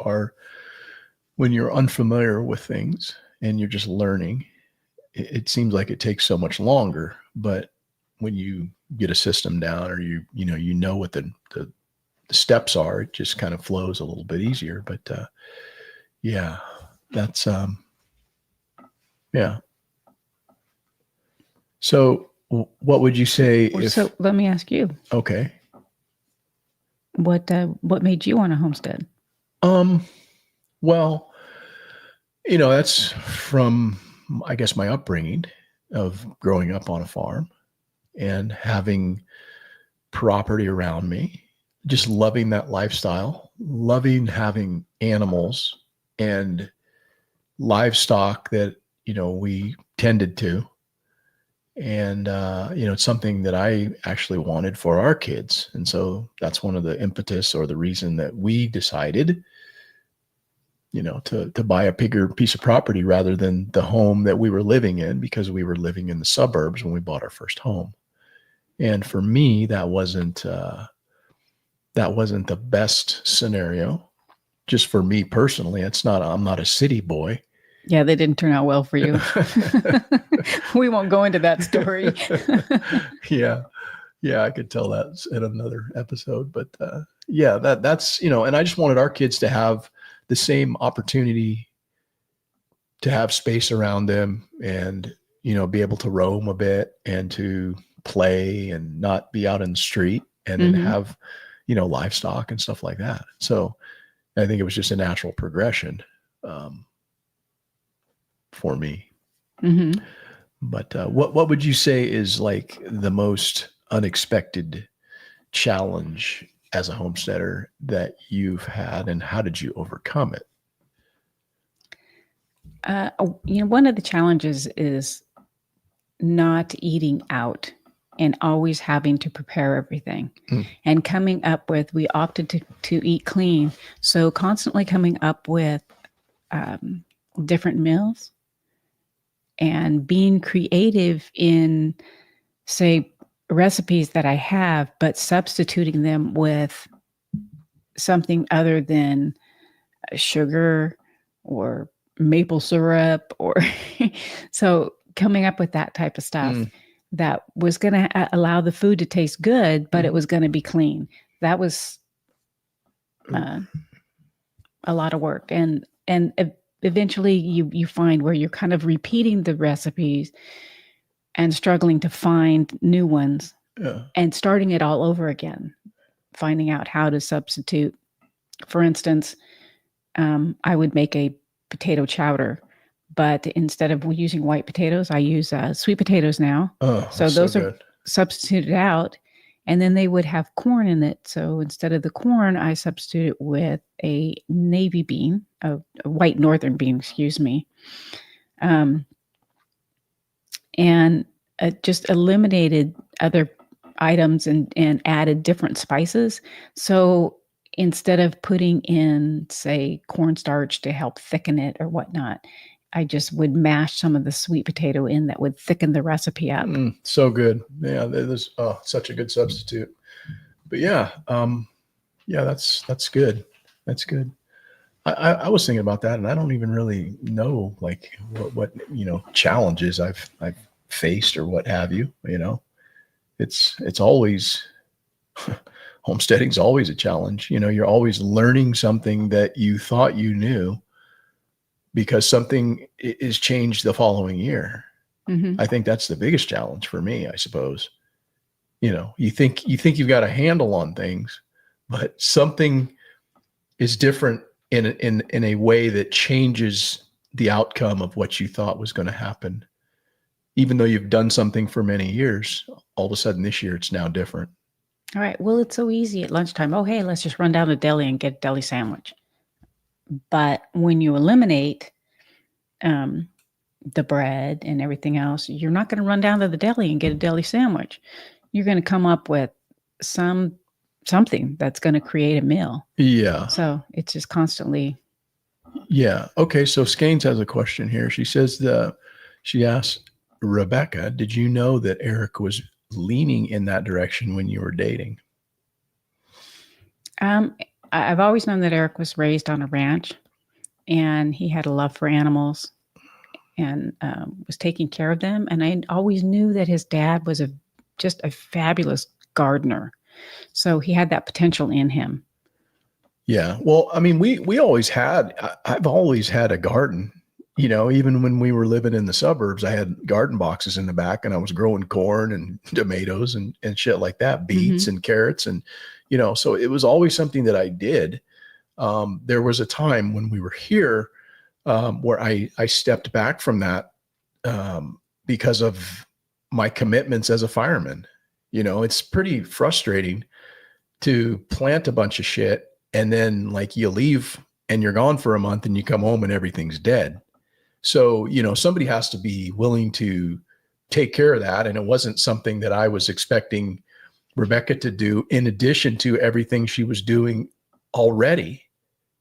unfamiliar with things and you're just learning, it seems like it takes so much longer, but when you get a system down, or you know what the steps are, it just kind of flows a little bit easier. But that's yeah. So what would you say so let me ask you. Okay. What made you want to homestead? Well, that's from I guess, my upbringing of growing up on a farm and having property around me, just loving that lifestyle, loving having animals and livestock that, we tended to. And, it's something that I actually wanted for our kids. And so that's one of the impetus or the reason that we decided, to buy a bigger piece of property rather than the home that we were living in, because we were living in the suburbs when we bought our first home. And for me, that wasn't the best scenario. Just for me personally, I'm not a city boy. Yeah, they didn't turn out well for you. We won't go into that story. Yeah, I could tell that in another episode, but that's, and I just wanted our kids to have the same opportunity to have space around them and, be able to roam a bit and to play and not be out in the street and then have, livestock and stuff like that. So I think it was just a natural progression for me. But what would you say is like the most unexpected challenge as a homesteader that you've had, and how did you overcome it? One of the challenges is not eating out and always having to prepare everything and coming up with, we opted to eat clean. So constantly coming up with different meals and being creative in, say, recipes that I have, but substituting them with something other than sugar or maple syrup or so coming up with that type of stuff that was going to allow the food to taste good, but it was going to be clean. That was a lot of work. And eventually you find where you're kind of repeating the recipes and struggling to find new ones and starting it all over again, finding out how to substitute. For instance, I would make a potato chowder, but instead of using white potatoes, I use sweet potatoes now. So those are substituted out, and then they would have corn in it. So instead of the corn, I substitute it with a navy bean, a white northern bean, excuse me. And just eliminated other items and added different spices. So instead of putting in, say, cornstarch to help thicken it or whatnot, I just would mash some of the sweet potato in that would thicken the recipe up. So good. Yeah, there's such a good substitute. But that's good. That's good. I was thinking about that, and I don't even really know like what challenges I've faced or what have you. It's always homesteading's always a challenge. You're always learning something that you thought you knew because something is changed the following year. I think that's the biggest challenge for me, I suppose. You think you've got a handle on things, but something is different in a way that changes the outcome of what you thought was going to happen. Even though you've done something for many years, all of a sudden this year it's now different. All right. Well, it's so easy at lunchtime. Oh, hey, let's just run down to deli and get a deli sandwich. But when you eliminate the bread and everything else, you're not going to run down to the deli and get a deli sandwich. You're going to come up with something that's going to create a meal. Yeah. So it's just constantly. Yeah. Okay. So Skanes has a question here. She says she asked Rebecca, did you know that Eric was leaning in that direction when you were dating? I've always known that Eric was raised on a ranch, and he had a love for animals and was taking care of them. And I always knew that his dad was just a fabulous gardener. So he had that potential in him. Yeah. Well, I mean, I've always had a garden. Even when we were living in the suburbs, I had garden boxes in the back and I was growing corn and tomatoes and shit like that, beets and carrots. And, so it was always something that I did. There was a time when we were here where I stepped back from that because of my commitments as a fireman. It's pretty frustrating to plant a bunch of shit and then like you leave and you're gone for a month and you come home and everything's dead. So, somebody has to be willing to take care of that. And it wasn't something that I was expecting Rebecca to do in addition to everything she was doing already.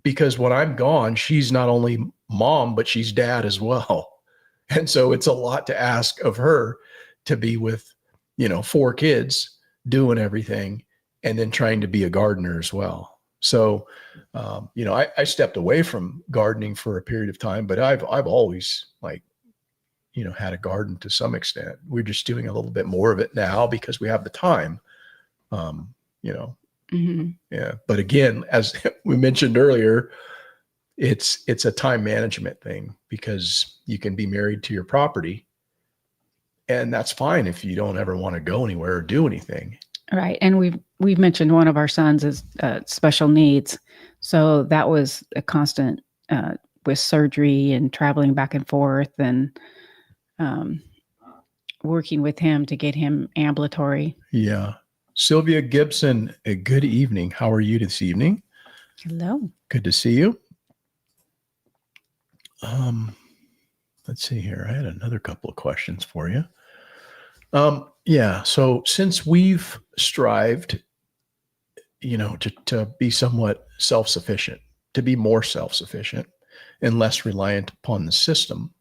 Because when I'm gone, she's not only mom, but she's dad as well. And so it's a lot to ask of her to be with, 4 kids doing everything and then trying to be a gardener as well. So, I stepped away from gardening for a period of time, but I've always had a garden to some extent. We're just doing a little bit more of it now because we have the time, Mm-hmm. yeah. But again, as we mentioned earlier, it's a time management thing because you can be married to your property and that's fine if you don't ever want to go anywhere or do anything. Right. And we've mentioned one of our sons is special needs. So that was a constant with surgery and traveling back and forth and working with him to get him ambulatory. Yeah. Sylvia Gibson, a good evening. How are you this evening? Hello. Good to see you. Let's see here. I had another couple of questions for you. Yeah. So since we've strived, to be somewhat self-sufficient, to be more self-sufficient and less reliant upon the system,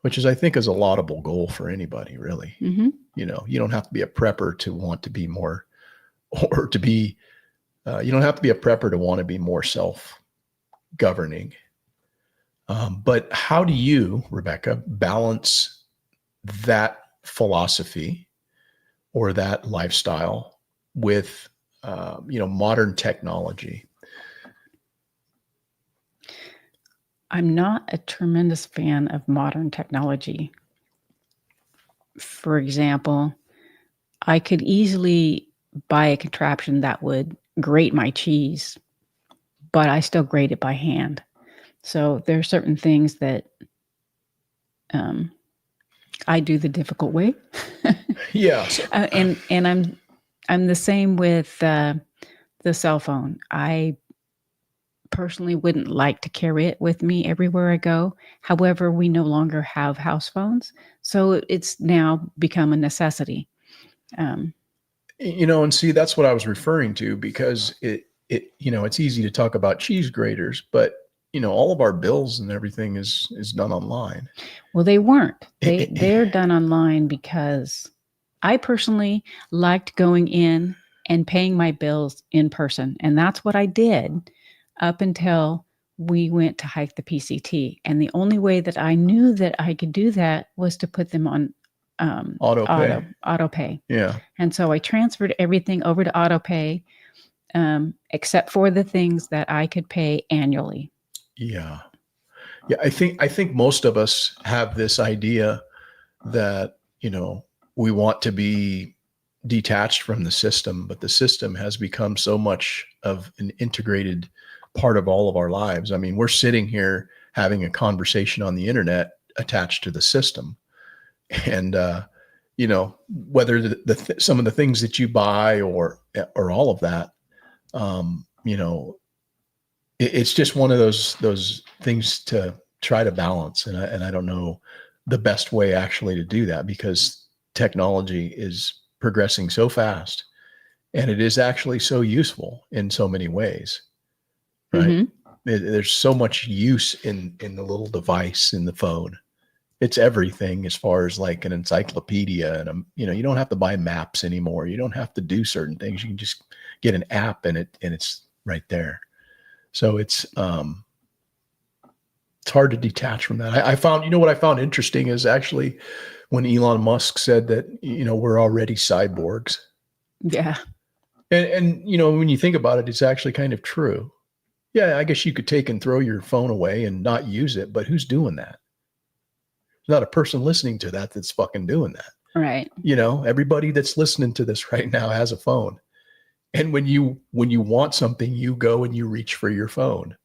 which is, I think, is a laudable goal for anybody, really. Mm-hmm. You don't have to be a prepper to want to be more, or to be, you don't have to be a prepper to want to be more self-governing. But how do you, Rebecca, balance that philosophy or that lifestyle with, modern technology? I'm not a tremendous fan of modern technology. For example, I could easily buy a contraption that would grate my cheese, but I still grate it by hand. So there are certain things that I do the difficult way. Yeah. And I'm the same with the cell phone. I personally wouldn't like to carry it with me everywhere I go. However, we no longer have house phones, so it's now become a necessity. And see, that's what I was referring to because it's easy to talk about cheese graters, but all of our bills and everything is done online. Well, they weren't. They're done online because I personally liked going in and paying my bills in person, and that's what I did up until we went to hike the PCT. And the only way that I knew that I could do that was to put them on auto pay. Yeah. And so I transferred everything over to auto pay, except for the things that I could pay annually. Yeah. Yeah. I think most of us have this idea that, we want to be detached from the system, but the system has become so much of an integrated part of all of our lives. I mean, we're sitting here having a conversation on the internet attached to the system. And, whether some of the things that you buy or all of that, it's just one of those things to try to balance. And I don't know the best way actually to do that because technology is progressing so fast and it is actually so useful in so many ways, right? Mm-hmm. There's so much use in the little device in the phone. It's everything as far as like an encyclopedia and you don't have to buy maps anymore. You don't have to do certain things. You can just get an app and it's right there. So it's hard to detach from that. I found, what I found interesting is actually when Elon Musk said that, we're already cyborgs. Yeah. And when you think about it, it's actually kind of true. Yeah, I guess you could take and throw your phone away and not use it, but who's doing that? There's not a person listening to that's fucking doing that. Right. Everybody that's listening to this right now has a phone. And when you want something, you go and you reach for your phone.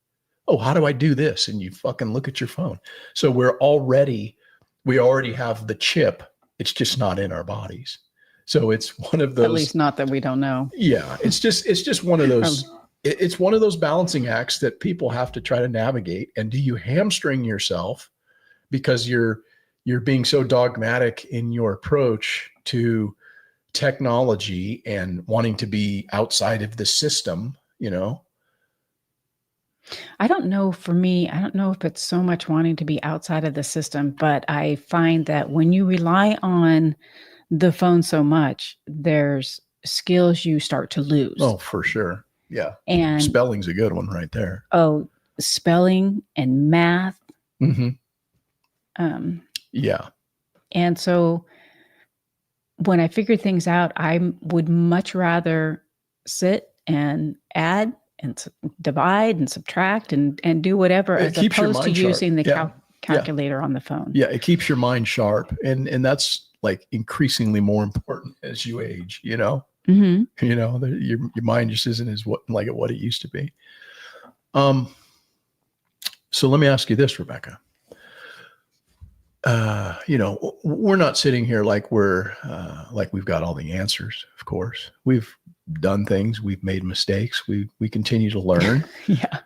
Oh, how do I do this? And you fucking look at your phone. So we're already we already have the chip. It's just not in our bodies. So it's one of those, At least not that we don't know. yeah, it's just one of those, it's one of those balancing acts that people have to try to navigate. And do you hamstring yourself because you're being so dogmatic in your approach to technology and wanting to be outside of the system, you know? I don't know, for me, I don't know if it's so much wanting to be outside of the system, but I find that when you rely on the phone so much, there's skills you start to lose. Oh, for sure. Yeah. And Spelling's a good one right there. spelling and math. Mm-hmm. Um, Yeah. and so when I figure things out, I would much rather sit and add and divide and subtract and do whatever, It as keeps your opposed to mind sharp. using the Yeah. calculator on the phone. Yeah. It keeps your mind sharp. And that's like increasingly more important as you age, you know? Mm-hmm. You know, your mind just isn't as what it used to be. So let me ask you this, Rebecca. You know, we're not sitting here like we've got all the answers. Of course, we've done things, we've made mistakes, we continue to learn. Yeah.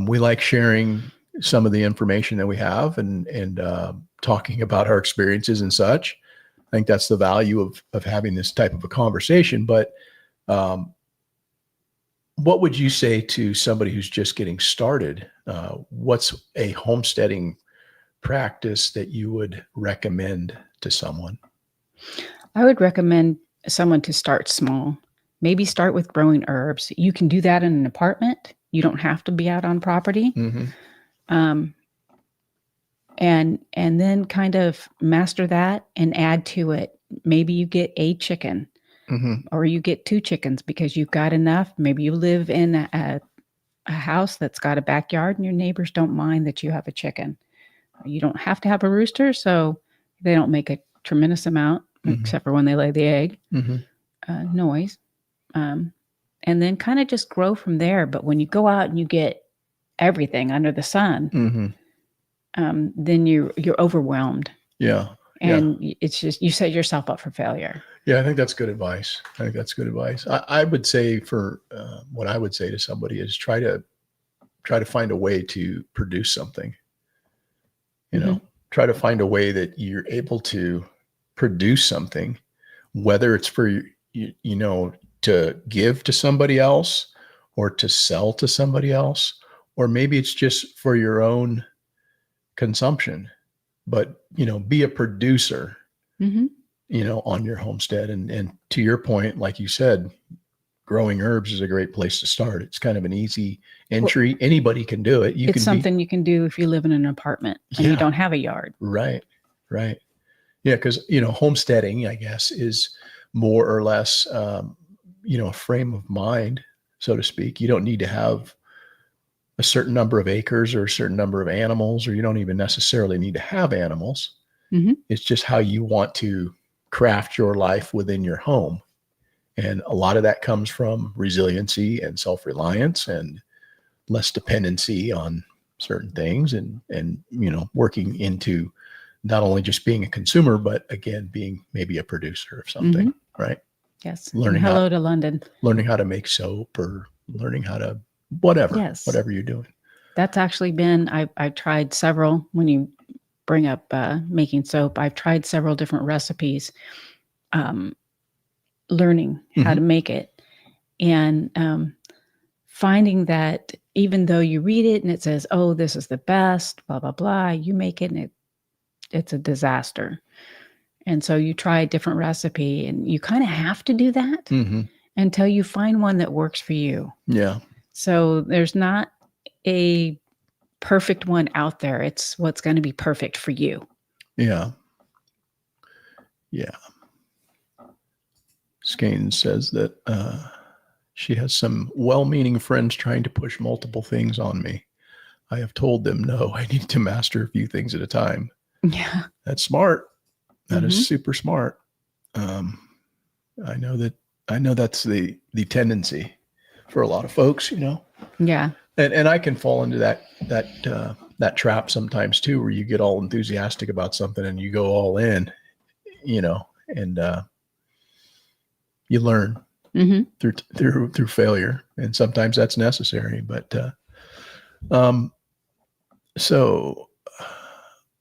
We like sharing some of the information that we have and talking about our experiences and such. I think that's the value of having this type of a conversation. But what would you say to somebody who's just getting started? What's a homesteading practice that you would recommend to someone? I would recommend someone to start small. Maybe start with growing herbs. You can do that in an apartment. You don't have to be out on property. Mm-hmm. And then kind of master that and add to it. Maybe you get a chicken, Mm-hmm. or you get 2 chickens because you've got enough. Maybe you live in a house that's got a backyard and your neighbors don't mind that you have a chicken. You don't have to have a rooster, so they don't make a tremendous amount, Mm-hmm. except for when they lay the egg, Mm-hmm. noise. And then kind of just grow from there. But when you go out and you get everything under the sun, Mm-hmm. then you're overwhelmed. Yeah. And it's just, you set yourself up for failure. Yeah, I think that's good advice. I would say what I would say to somebody is try to find a way to produce something. You know, try to find a way that you're able to produce something, whether it's for you know, to give to somebody else or to sell to somebody else, or maybe it's just for your own consumption. But, you know, be a producer. Mm-hmm. You know, on your homestead. And to your point, like you said, growing herbs is a great place to start. It's kind of an easy entry. Well, anybody can do it. It's something you can do if you live in an apartment and you don't have a yard. Right. Right. Yeah. Because, you know, homesteading, I guess, is more or less, you know, a frame of mind, so to speak. You don't need to have a certain number of acres or a certain number of animals, or you don't even necessarily need to have animals. Mm-hmm. It's just how you want to craft your life within your home. And a lot of that comes from resiliency and self-reliance and less dependency on certain things and, you know, working into not only just being a consumer, but again, being maybe a producer of something, right? Yes. Learning Hello to London. Learning how to make soap or learning how to whatever you're doing. That's actually been, I've tried several, when you bring up making soap, I've tried several different recipes, learning how to make it, and finding that even though you read it and it says, oh, this is the best, blah, blah, blah, you make it and it's a disaster. And so you try a different recipe, and you kind of have to do that until you find one that works for you. Yeah. So there's not a perfect one out there. It's what's going to be perfect for you. Yeah. Yeah. Skane says that she has some well-meaning friends trying to push multiple things on me. I have told them, no, I need to master a few things at a time. Yeah. That's smart. That is super smart. I know that's the tendency for a lot of folks, you know? Yeah. And I can fall into that that trap sometimes too, where you get all enthusiastic about something and you go all in, and you learn through failure, and sometimes that's necessary. But so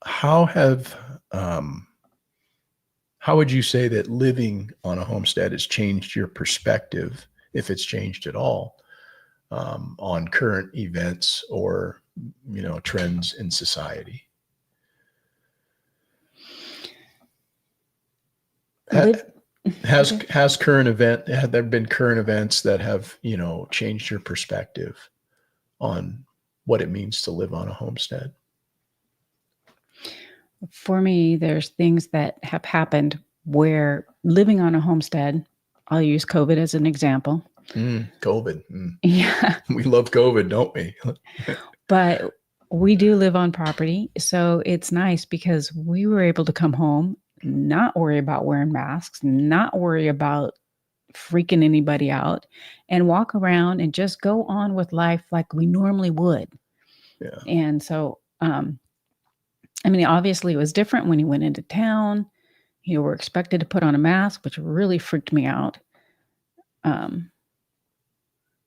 how would you say that living on a homestead has changed your perspective, if it's changed at all, on current events or trends in society? Have there been current events that have changed your perspective on what it means to live on a homestead? For me, there's things that have happened where living on a homestead, I'll use COVID as an example. COVID. Yeah. We love COVID, don't we? But we do live on property. So it's nice because we were able to come home, not worry about wearing masks, not worry about freaking anybody out, and walk around and just go on with life like we normally would. Yeah. And so, obviously it was different when you went into town. You were expected to put on a mask, which really freaked me out.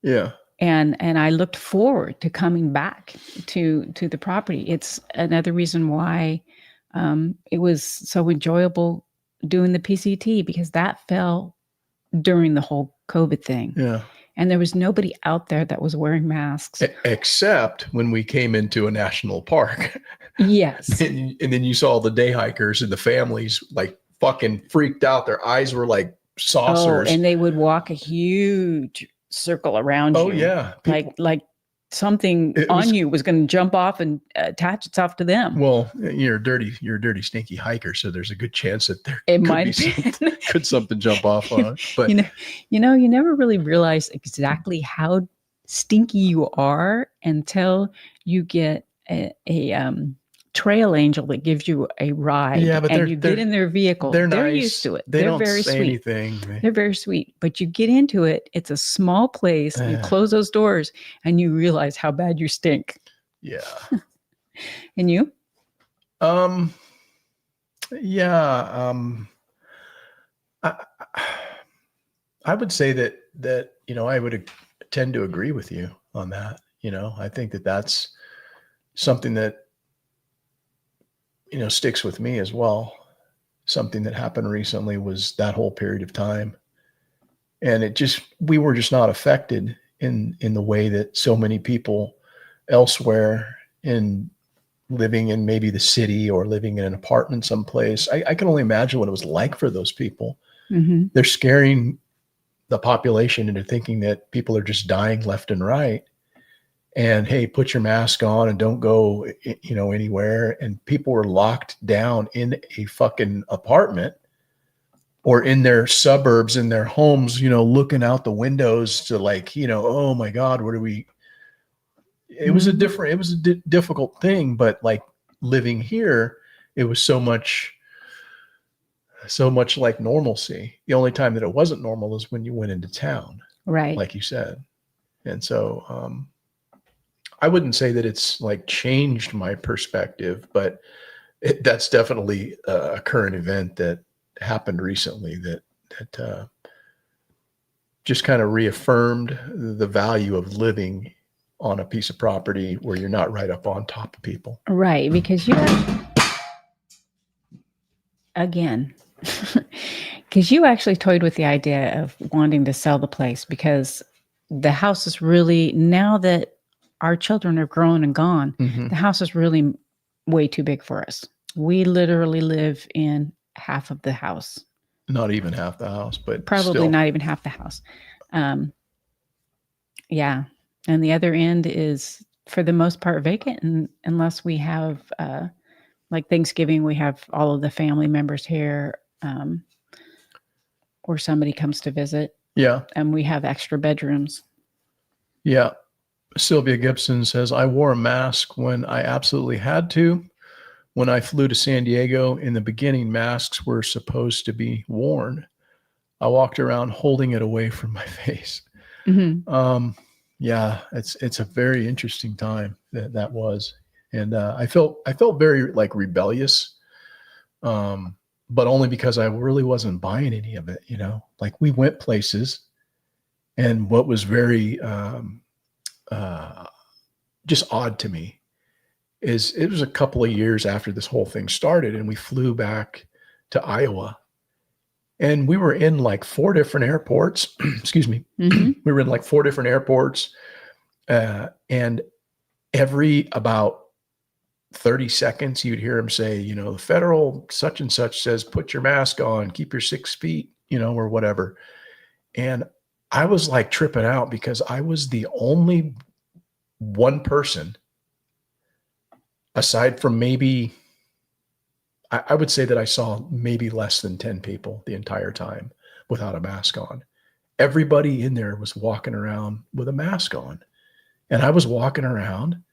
Yeah. And I looked forward to coming back to the property. It's another reason why it was so enjoyable doing the PCT, because that fell during the whole COVID thing. Yeah. And there was nobody out there that was wearing masks. Except when we came into a national park. Yes. And then you saw the day hikers and the families like fucking freaked out. Their eyes were like saucers. Oh, and they would walk a huge circle around you. Oh yeah. Like something on you was going to jump off and attach itself to them. Well, you're a dirty, stinky hiker, so there's a good chance that could something jump off on it. But you never really realize exactly how stinky you are until you get a trail angel that gives you a ride. Yeah, but you get in their vehicle. They're nice. used to it. They're don't very say sweet. Anything. They're very sweet. But you get into it. It's a small place. You close those doors and you realize how bad you stink. Yeah. And you? Yeah. I would say that I would tend to agree with you on that. I think that that's something that sticks with me as well. Something that happened recently was that whole period of time, and we were just not affected in the way that so many people elsewhere in living in maybe the city or living in an apartment someplace. I can only imagine what it was like for those people. Mm-hmm. They're scaring the population into thinking that people are just dying left and right. And hey, put your mask on and don't go, anywhere. And people were locked down in a fucking apartment or in their suburbs, in their homes, looking out the windows to oh my God, what are we? It was a difficult thing, but like living here, it was so much like normalcy. The only time that it wasn't normal is when you went into town, right? Like you said. And so, I wouldn't say that it's like changed my perspective, but that's definitely a current event that happened recently that just kind of reaffirmed the value of living on a piece of property where you're not right up on top of people. Right. Because because you actually toyed with the idea of wanting to sell the place, because the house is really, now that our children are grown and gone, the house is really way too big for us. We literally live in half of the house. Not even half the house, but probably still. Not even half the house. Yeah. And the other end is for the most part vacant, and unless we have like Thanksgiving, we have all of the family members here, or somebody comes to visit. Yeah. And we have extra bedrooms. Yeah. Sylvia Gibson says, I wore a mask when I absolutely had to. When I flew to San Diego, in the beginning, masks were supposed to be worn. I walked around holding it away from my face. Mm-hmm. Yeah, it's a very interesting time that was. And I felt very like rebellious, but only because I really wasn't buying any of it. Like we went places, and what was very just odd to me is it was a couple of years after this whole thing started, and we flew back to Iowa, and we were in like 4 different airports. Excuse me. Mhm. We were in like 4 different airports, and every about 30 seconds, you'd hear him say, the federal such and such says, put your mask on, keep your 6 feet, or whatever. And I was like tripping out because I was the only one person, aside from maybe, I would say that I saw maybe less than 10 people the entire time without a mask on. Everybody in there was walking around with a mask on. And I was walking around,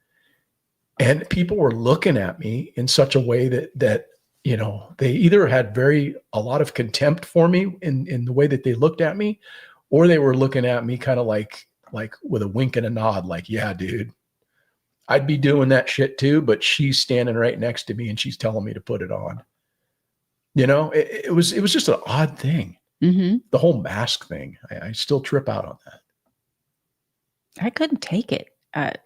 and people were looking at me in such a way that they either had a lot of contempt for me in the way that they looked at me, or they were looking at me kind of like with a wink and a nod, like, yeah, dude, I'd be doing that shit too, but she's standing right next to me and she's telling me to put it on. It was just an odd thing. Mhm. The whole mask thing. I still trip out on that. I couldn't take it. I'd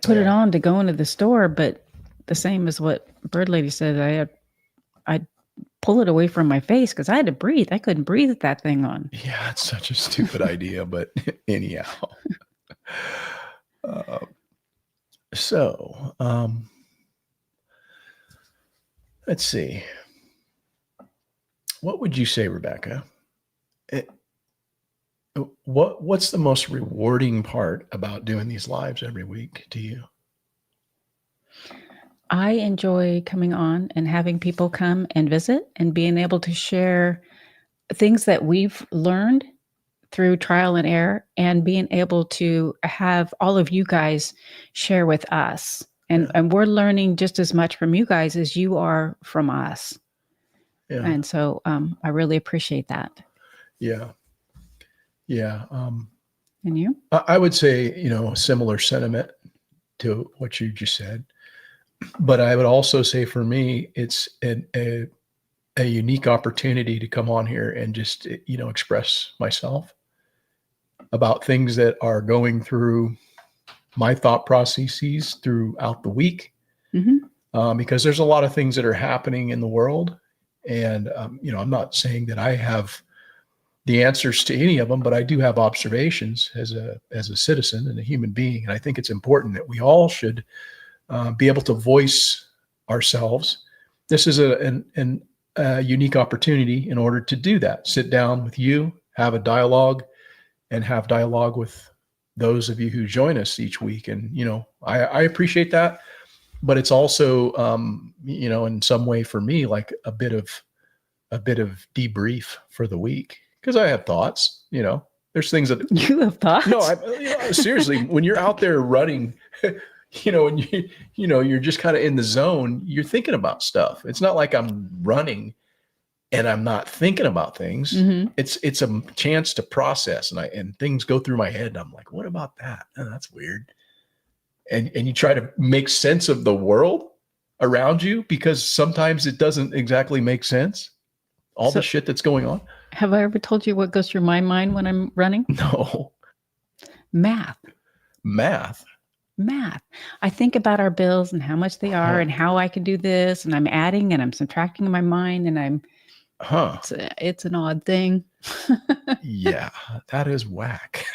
put it on to go into the store, but the same as what Bird Lady said, I'd pull it away from my face because I had to breathe. I couldn't breathe with that thing on. Yeah, it's such a stupid idea, but anyhow. So, let's see. What would you say, Rebecca? What's the most rewarding part about doing these lives every week to you? I enjoy coming on and having people come and visit and being able to share things that we've learned through trial and error, and being able to have all of you guys share with us. And we're learning just as much from you guys as you are from us. Yeah. And so I really appreciate that. Yeah. Yeah. And you? I would say, a similar sentiment to what you just said. But I would also say for me, it's a unique opportunity to come on here and just, express myself about things that are going through my thought processes throughout the week. Mm-hmm. Because there's a lot of things that are happening in the world. And, I'm not saying that I have the answers to any of them, but I do have observations as a citizen and a human being. And I think it's important that we all should be able to voice ourselves. This is a unique opportunity in order to do that. Sit down with you, have a dialogue, and have dialogue with those of you who join us each week. And, I appreciate that, but it's also, in some way for me, like a bit of debrief for the week. Because I have thoughts, there's things that you have thoughts. No, seriously, when you're out there running, and you're just kind of in the zone, you're thinking about stuff. It's not like I'm running and I'm not thinking about things. Mm-hmm. It's a chance to process, and things go through my head, and I'm like, what about that? Oh, that's weird. And you try to make sense of the world around you, because sometimes it doesn't exactly make sense. All the shit that's going on. Have I ever told you what goes through my mind when I'm running? No. Math. I think about our bills and how much they are and how I can do this, and I'm adding and I'm subtracting in my mind, and it's an odd thing. Yeah, that is whack.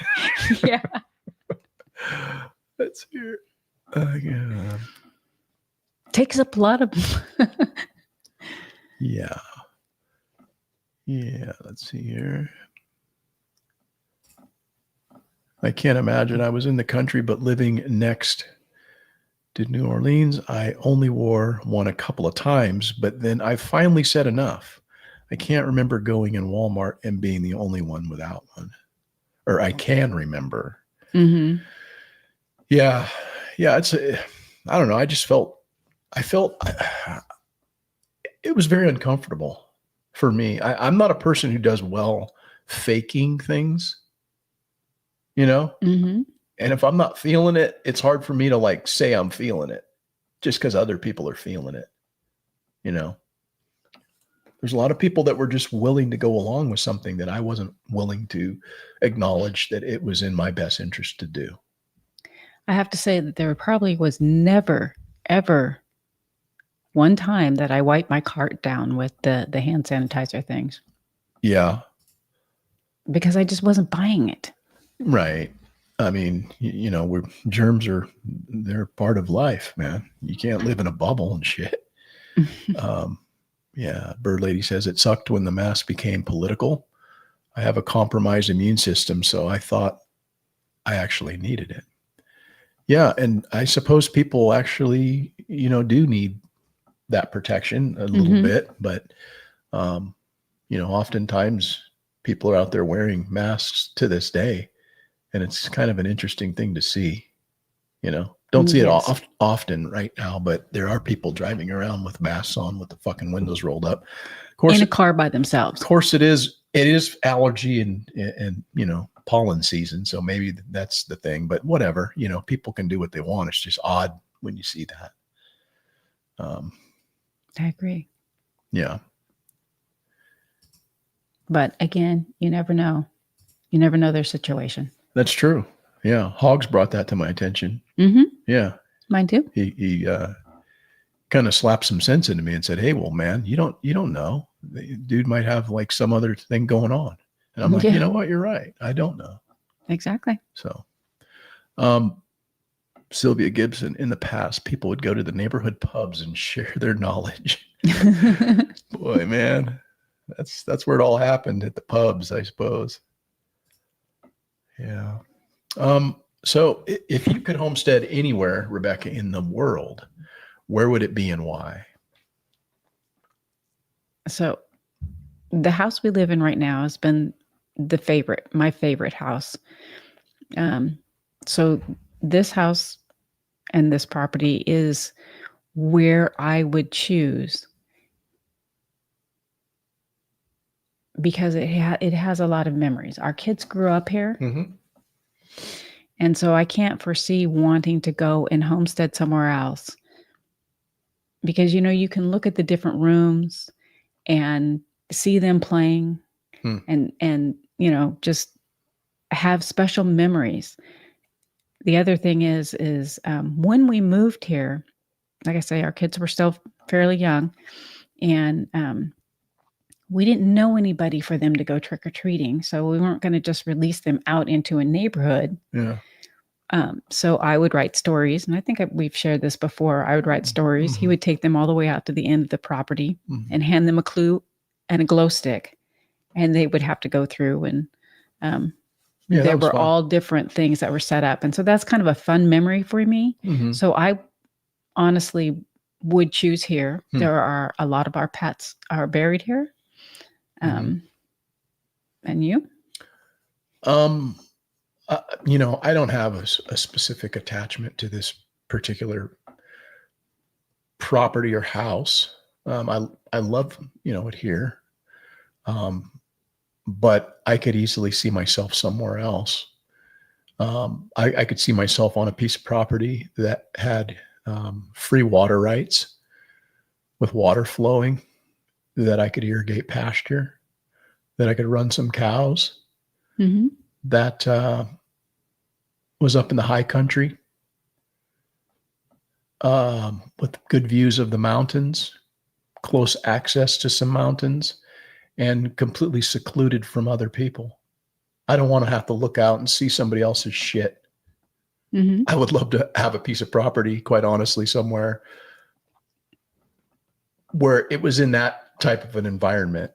Yeah. Let's hear. Yeah. Takes up a lot of. Yeah. Yeah, let's see here. I can't imagine I was in the country, but living next to New Orleans, I only wore one a couple of times, but then I finally said enough. I can't remember going in Walmart and being the only one without one. Or I can remember. Mm-hmm. Yeah. I don't know. I felt it was very uncomfortable for me. I'm not a person who does well faking things, Mm-hmm. And if I'm not feeling it, it's hard for me to like say I'm feeling it just because other people are feeling it. You know, there's a lot of people that were just willing to go along with something that I wasn't willing to acknowledge that it was in my best interest to do. I have to say that there probably was never, ever one time that I wiped my cart down with the hand sanitizer things Yeah. because I just wasn't buying it. Right. I mean, you know, germs they're part of life, man. You can't live in a bubble and shit. Yeah. Bird Lady says it sucked when the mask became political. I have a compromised immune system, so I thought I actually needed it. Yeah. And I suppose people actually, you know, do need that protection a little bit, but, you know, oftentimes people are out there wearing masks to this day, and it's kind of an interesting thing to see, you know, don't see it often right now, but there are people driving around with masks on with the fucking windows rolled up. Of course, in a car by themselves. Of course it is allergy and, you know, pollen season. So maybe that's the thing, but whatever, you know, people can do what they want. It's just odd when you see that. I agree. Yeah. But again, you never know. You never know their situation. That's true. Yeah. Hogs brought that to my attention. Yeah. Mine too. He kind of slapped some sense into me and said, "Hey, well, man, you don't know. The dude might have like some other thing going on." And I'm like, you know what? You're right. I don't know. Exactly. So, Sylvia Gibson, in the past, people would go to the neighborhood pubs and share their knowledge. Boy, man, that's where it all happened, at the pubs, I suppose. Yeah. So if you could homestead anywhere, Rebecca, in the world, where would it be and why? So the house we live in right now has been my favorite house. So this house and this property is where I would choose, because it has a lot of memories. Our kids grew up here. And so I can't foresee wanting to go and homestead somewhere else, because, you know, you can look at the different rooms and see them playing and, you know, just have special memories. The other thing is when we moved here, like I say, our kids were still fairly young, and we didn't know anybody for them to go trick-or-treating. So we weren't going to just release them out into a neighborhood. Yeah. So I would write stories, and I think we've shared this before. I would write stories. He would take them all the way out to the end of the property and hand them a clue and a glow stick, and they would have to go through, and there were all different things that were set up. And so that's kind of a fun memory for me. So I honestly would choose here. There are a lot of our pets are buried here. And you? You know, I don't have a specific attachment to this particular property or house. I love, you know, it here. But I could easily see myself somewhere else. I could see myself on a piece of property that had free water rights with water flowing, that I could irrigate pasture, that I could run some cows, that was up in the high country, with good views of the mountains, close access to some mountains, and completely secluded from other people. I don't want to have to look out and see somebody else's shit. I would love to have a piece of property, quite honestly, somewhere where it was in that type of an environment.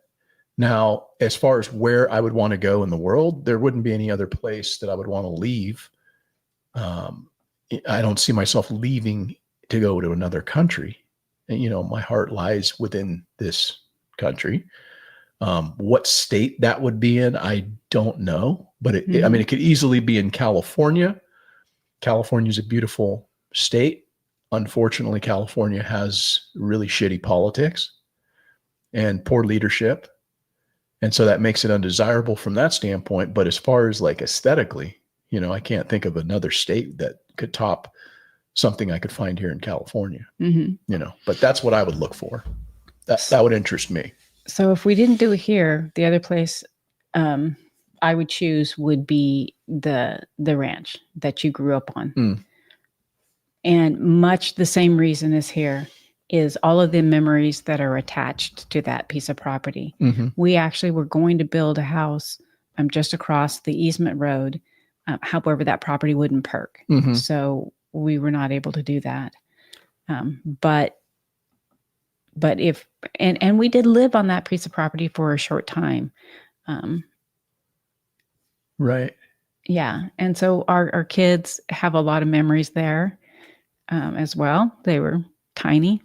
Now, as far as where I would want to go in the world, there wouldn't be any other place that I would want to leave. I don't see myself leaving to go to another country. And, you know, my heart lies within this country. What state that would be in, I don't know. But I mean, it could easily be in California. California is a beautiful state. Unfortunately, California has really shitty politics and poor leadership. And so that makes it undesirable from that standpoint. But as far as like aesthetically, I can't think of another state that could top something I could find here in California, but that's what I would look for. That would interest me. So if we didn't do it here, the other place I would choose would be the ranch that you grew up on. Mm. And much the same reason as here is all of the memories that are attached to that piece of property. Mm-hmm. We actually were going to build a house just across the easement road. However, that property wouldn't perk. Mm-hmm. So we were not able to do that. But if, and we did live on that piece of property for a short time. Right. Yeah. And so our kids have a lot of memories there as well. They were tiny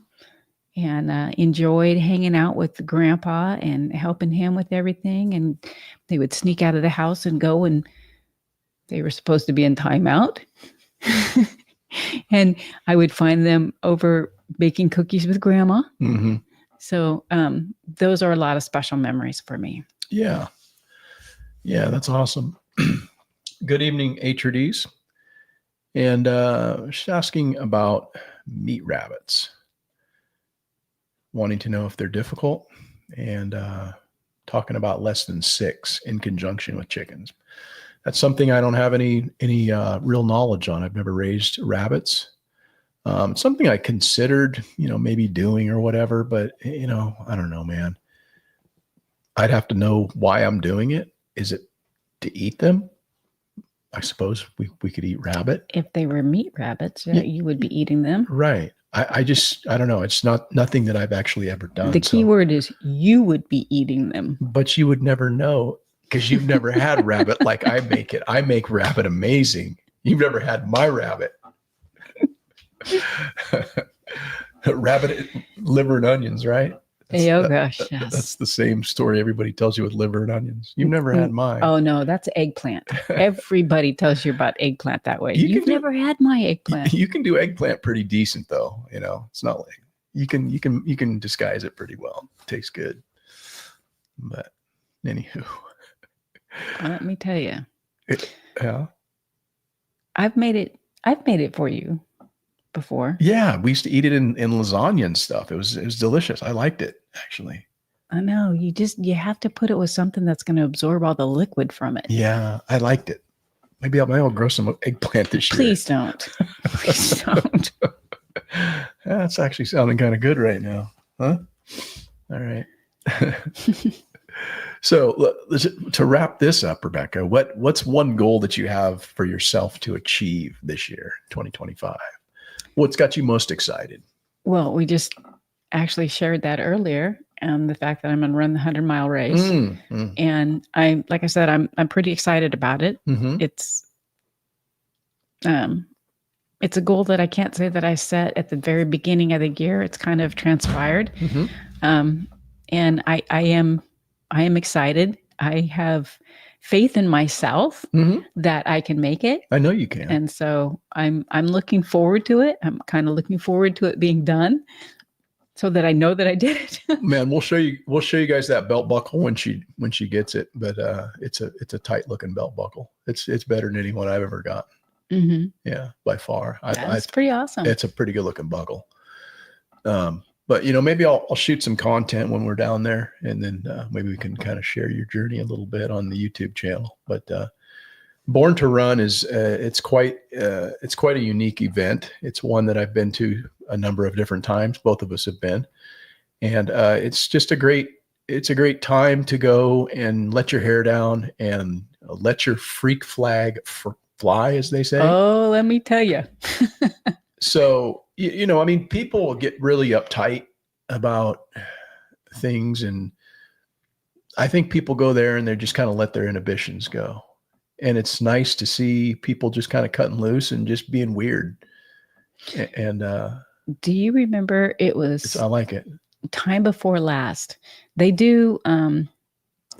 and enjoyed hanging out with grandpa and helping him with everything. And they would sneak out of the house and go, and they were supposed to be in timeout. And I would find them over baking cookies with grandma. Mm-hmm. So those are a lot of special memories for me. Yeah. Yeah, that's awesome. Good evening, HRDs. And she's asking about meat rabbits, wanting to know if they're difficult, and talking about less than 6 in conjunction with chickens. That's something I don't have any real knowledge on. I've never raised rabbits. Something I considered, maybe doing or whatever, but I don't know, man. I'd have to know why I'm doing it. Is it to eat them? I suppose we could eat rabbit. If they were meat rabbits, you would be eating them. Right. I don't know. It's nothing that I've actually ever done. The key word is you would be eating them. But you would never know because you've never had rabbit like I make it. I make rabbit amazing. You've never had my rabbit. Rabbit, liver and onions, right? Gosh, yes. That's the same story everybody tells you with liver and onions. You've never had mine. Oh, no, that's eggplant. Everybody tells you about eggplant that way. You've never had my eggplant. You can do eggplant pretty decent, though. It's not like you can disguise it pretty well. It tastes good. But anywho. Let me tell you. Yeah. I've made it for you before. Yeah, we used to eat it in lasagna and stuff. It was delicious. I liked it, actually. I know. You have to put it with something that's going to absorb all the liquid from it. Yeah, I liked it. Maybe I'll grow some eggplant this year. Please don't. Please don't. That's actually sounding kind of good right now. Huh? All right. So to wrap this up, Rebecca, what's one goal that you have for yourself to achieve this year, 2025? What's got you most excited? Well, we just actually shared that earlier, the fact that I'm going to run the 100-mile race. And like I said, I'm pretty excited about it. Mm-hmm. It's a goal that I can't say that I set at the very beginning of the year. It's kind of transpired. Mm-hmm. And I am excited. I have faith in myself that I can make it. I know you can. And so I'm looking forward to it. I'm kind of looking forward to it being done so that I know that I did it. Man, we'll show you guys that belt buckle when she gets it. But it's a tight looking belt buckle. It's better than anyone I've ever got. Mm-hmm. Yeah, by far. That's pretty awesome. It's a pretty good looking buckle. But maybe I'll shoot some content when we're down there, and then maybe we can kind of share your journey a little bit on the YouTube channel. But Born to Run is it's quite a unique event. It's one that I've been to a number of different times. Both of us have been, and it's just a great time to go and let your hair down and let your freak flag fly, as they say. Oh, let me tell you. So, people get really uptight about things. And I think people go there and they just kind of let their inhibitions go. And it's nice to see people just kind of cutting loose and just being weird. And do you remember I like it. Time before last, they do,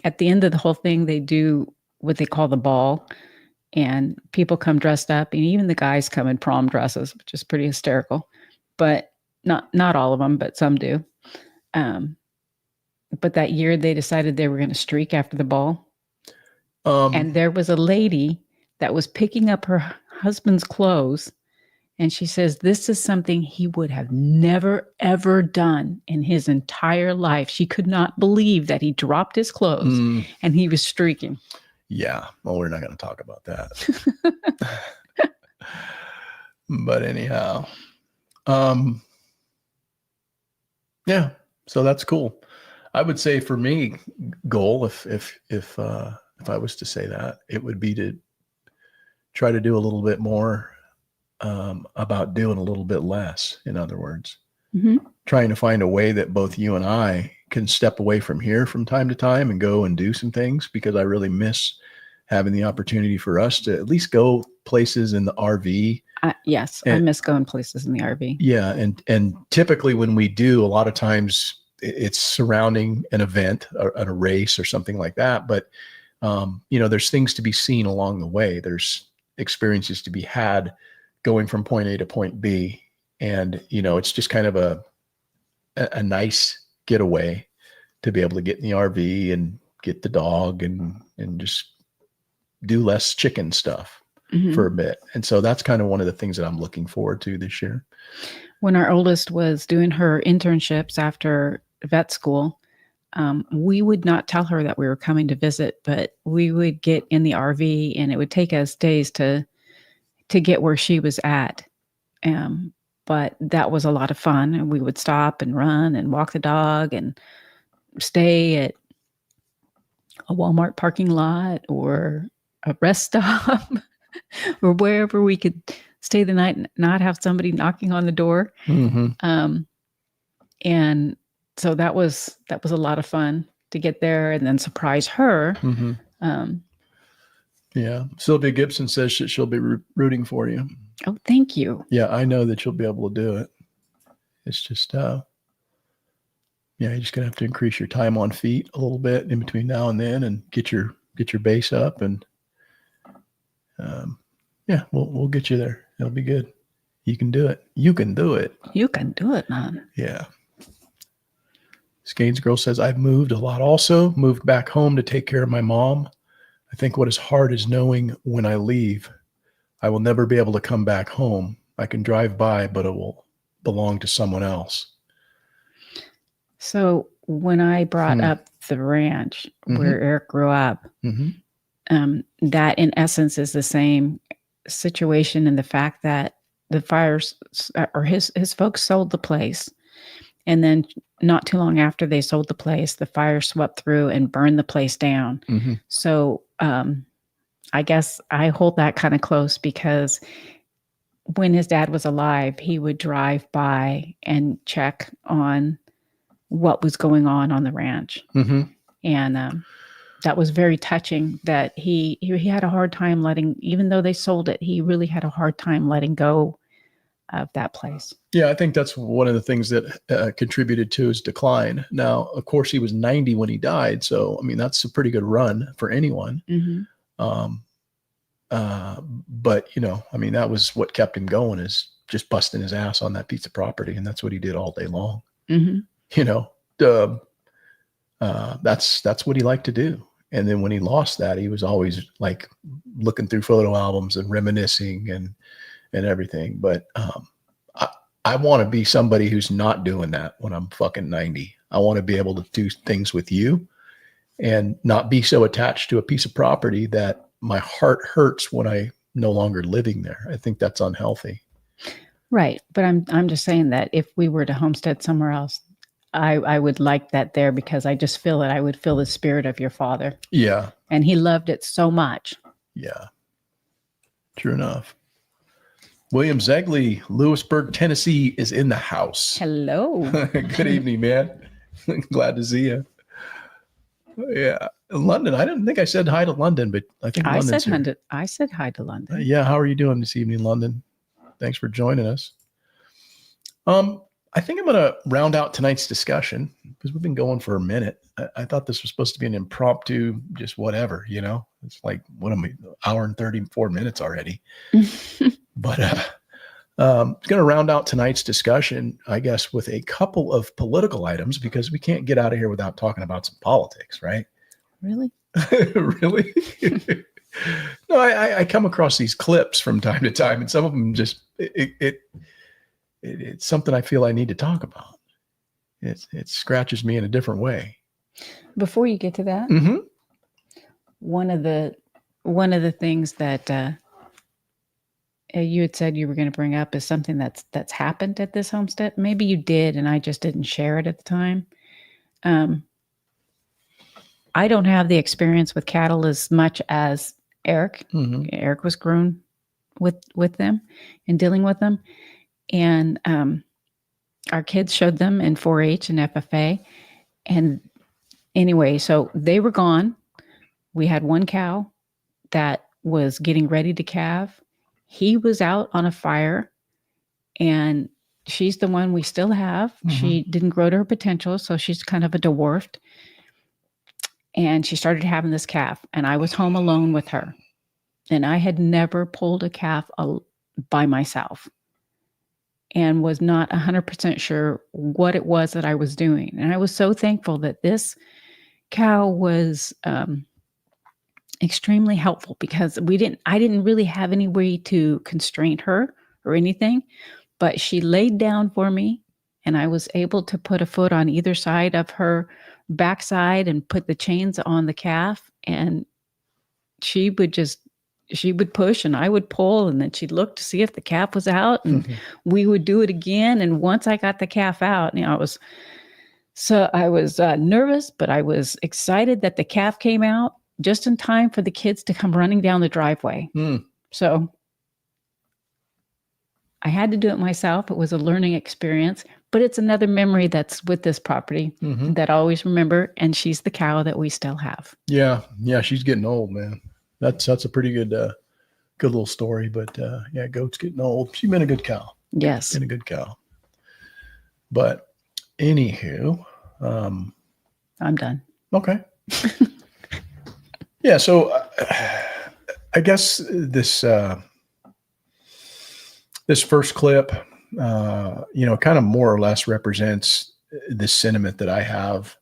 at the end of the whole thing, they do what they call the ball. And people come dressed up, and even the guys come in prom dresses, which is pretty hysterical. But not all of them, but some do. But that year they decided they were going to streak after the ball. And there was a lady that was picking up her husband's clothes. And she says, this is something he would have never, ever done in his entire life. She could not believe that he dropped his clothes and he was streaking. Yeah. Well, we're not going to talk about that. But anyhow, yeah, so that's cool. I would say for me, goal, if I was to say that, it would be to try to do a little bit more about doing a little bit less. In other words, trying to find a way that both you and I can step away from here from time to time and go and do some things, because I really miss having the opportunity for us to at least go places in the RV. Yes, I miss going places in the RV. Yeah, and typically when we do, a lot of times it's surrounding an event or a race or something like that. But there's things to be seen along the way. There's experiences to be had going from point A to point B, and it's just kind of a nice getaway to be able to get in the RV and get the dog and just do less chicken stuff for a bit. And so that's kind of one of the things that I'm looking forward to this year. When our oldest was doing her internships after vet school, we would not tell her that we were coming to visit, but we would get in the RV and it would take us days to get where she was at. But that was a lot of fun. And we would stop and run and walk the dog and stay at a Walmart parking lot or a rest stop or wherever we could stay the night and not have somebody knocking on the door. And so that was a lot of fun to get there and then surprise her. Yeah. Sylvia Gibson says she'll be rooting for you. Oh, thank you. Yeah, I know that you'll be able to do it. It's just, you're just gonna have to increase your time on feet a little bit in between now and then, and get your base up, and we'll get you there. It'll be good. You can do it. You can do it. You can do it, man. Yeah. Skanes Girl says, I've moved a lot also. Moved back home to take care of my mom. I think what is hard is knowing when I leave, I will never be able to come back home. I can drive by, but it will belong to someone else. So when I brought up the ranch where Eric grew up, that in essence is the same situation, in the fact that the fires or his folks sold the place. And then not too long after they sold the place, the fire swept through and burned the place down. So I guess I hold that kind of close, because when his dad was alive, he would drive by and check on what was going on the ranch. And that was very touching, that he had a hard time even though they sold it, he really had a hard time letting go of that place. Yeah, I think that's one of the things that contributed to his decline. Now, of course, he was 90 when he died. So, I mean, that's a pretty good run for anyone. But, I mean, that was what kept him going, is just busting his ass on that piece of property. And that's what he did all day long. That's what he liked to do. And then when he lost that, he was always like looking through photo albums and reminiscing and everything. But I want to be somebody who's not doing that when I'm fucking 90. I want to be able to do things with you and not be so attached to a piece of property that my heart hurts when I'm no longer living there. I think that's unhealthy. Right. But I'm just saying that if we were to homestead somewhere else, I would like that there, because I just feel that I would feel the spirit of your father. Yeah. And he loved it so much. Yeah. True enough. William Zegley, Lewisburg, Tennessee, is in the house. Hello. Good evening, man. Glad to see you. Yeah. London. I didn't think I said hi to London, but I think I said hi to London. Yeah. How are you doing this evening, London? Thanks for joining us. I think I'm going to round out tonight's discussion, because we've been going for a minute. I thought this was supposed to be an impromptu, just whatever, it's like, what am I, hour and 34 minutes already. But going to round out tonight's discussion, I guess, with a couple of political items, because we can't get out of here without talking about some politics, right? Really? Really? No, No, I come across these clips from time to time, and some of them just it's something I feel I need to talk about. It scratches me in a different way. Before you get to that, Mm-hmm. one of the things that you had said you were going to bring up is something that's happened at this homestead. Maybe you did, and I just didn't share it at the time. I don't have the experience with cattle as much as Eric. Mm-hmm. Eric was grown with them and dealing with them, and our kids showed them in 4-H and FFA. And anyway, so they were gone. We had one cow that was getting ready to calve. He was out on a fire, and she's the one we still have. Mm-hmm. She didn't grow to her potential, so she's kind of a dwarfed. And she started having this calf, and I was home alone with her. And I had never pulled a calf by myself and was not 100% sure what it was that I was doing. And I was so thankful that this cow was extremely helpful, because I didn't really have any way to constrain her or anything, but she laid down for me, and I was able to put a foot on either side of her backside and put the chains on the calf, and she would push and I would pull, and then she'd look to see if the calf was out, and we would do it again. And once I got the calf out, I was nervous, but I was excited that the calf came out just in time for the kids to come running down the driveway. So I had to do it myself. It was a learning experience, but it's another memory that's with this property that I always remember. And she's the cow that we still have. Yeah. She's getting old, man. That's a pretty good little story. But yeah, goat's getting old. She's been a good cow. Yes, been a good cow. But anywho, I'm done. Okay. Yeah. So I guess this first clip, kind of more or less represents the sentiment that I have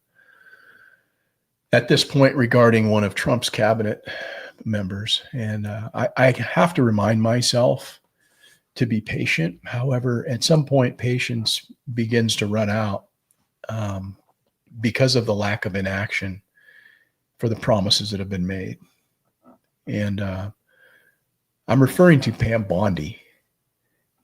at this point regarding one of Trump's cabinet members. And I have to remind myself to be patient. However, at some point, patience begins to run out because of the lack of inaction for the promises that have been made. And I'm referring to Pam Bondi.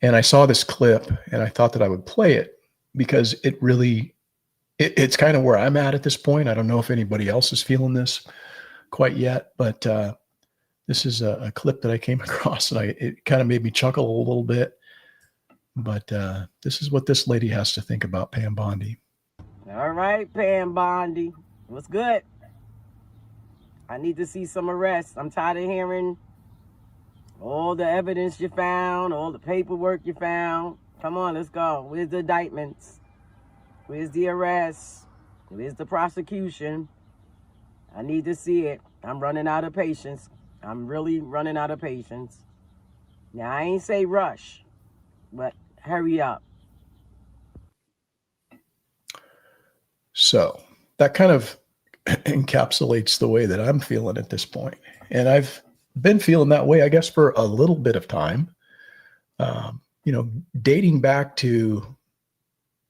And I saw this clip and I thought that I would play it because it's kind of where I'm at this point. I don't know if anybody else is feeling this quite yet, but this is a clip that I came across, and it kind of made me chuckle a little bit. But this is what this lady has to think about Pam Bondi. All right, Pam Bondi. What's good? I need to see some arrests. I'm tired of hearing all the evidence you found, all the paperwork you found. Come on, let's go. Where's the indictments? Where's the arrests? Where's the prosecution? I need to see it. I'm running out of patience. I'm really running out of patience. Now, I ain't say rush, but hurry up. So that kind of encapsulates the way that I'm feeling at this point. And I've been feeling that way, I guess, for a little bit of time, dating back to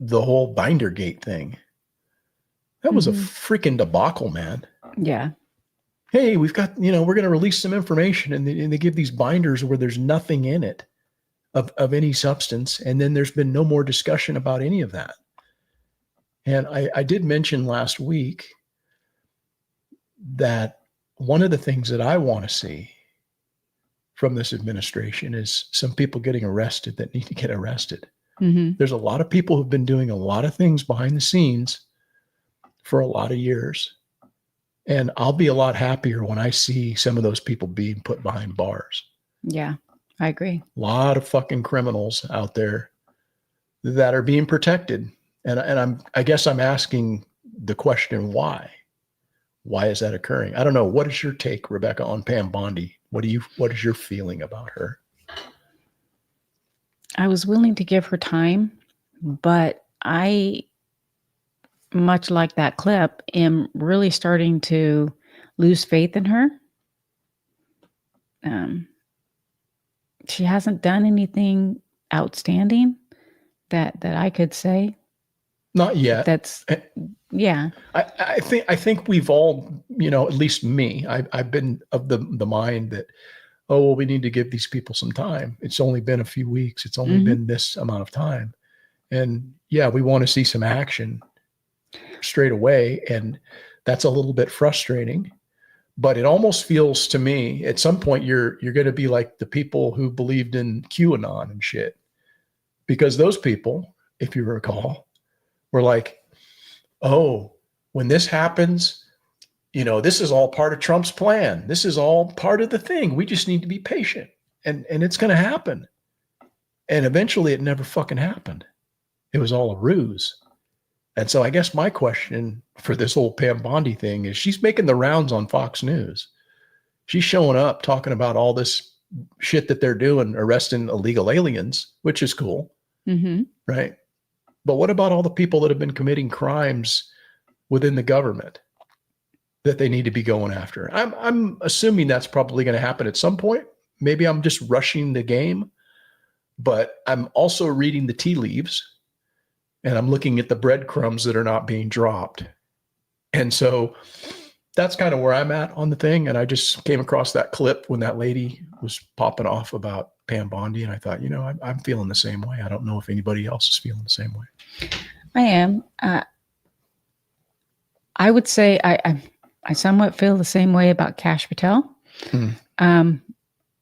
the whole Bindergate thing. That was a freaking debacle, man. Yeah. Hey, we've got, we're going to release some information, and they give these binders where there's nothing in it of any substance. And then there's been no more discussion about any of that. And I did mention last week that one of the things that I want to see from this administration is some people getting arrested that need to get arrested. There's a lot of people who've been doing a lot of things behind the scenes for a lot of years. And I'll be a lot happier when I see some of those people being put behind bars. Yeah, I agree. A lot of fucking criminals out there that are being protected. And I guess I'm asking the question, why? Why is that occurring? I don't know. What is your take, Rebecca, on Pam Bondi? What is your feeling about her? I was willing to give her time, but I, much like that clip, am really starting to lose faith in her. she hasn't done anything outstanding that I could say. Not yet. That's yeah. I think we've all, at least me, I've been of the mind that, oh, well, we need to give these people some time. It's only been a few weeks. It's only been this amount of time. And yeah, we want to see some action straight away. And that's a little bit frustrating, but it almost feels to me at some point you're going to be like the people who believed in QAnon and shit, because those people, if you recall, were like, oh, when this happens, this is all part of Trump's plan. This is all part of the thing. We just need to be patient, and it's going to happen. And eventually it never fucking happened. It was all a ruse. And so I guess my question for this whole Pam Bondi thing is, she's making the rounds on Fox News. She's showing up talking about all this shit that they're doing, arresting illegal aliens, which is cool. Right. But what about all the people that have been committing crimes within the government that they need to be going after? I'm assuming that's probably going to happen at some point. Maybe I'm just rushing the game, but I'm also reading the tea leaves, and I'm looking at the breadcrumbs that are not being dropped. And so that's kind of where I'm at on the thing. And I just came across that clip when that lady was popping off about Pam Bondi, and I thought, I'm feeling the same way. I don't know if anybody else is feeling the same way. I am. I would say I somewhat feel the same way about Kash Patel.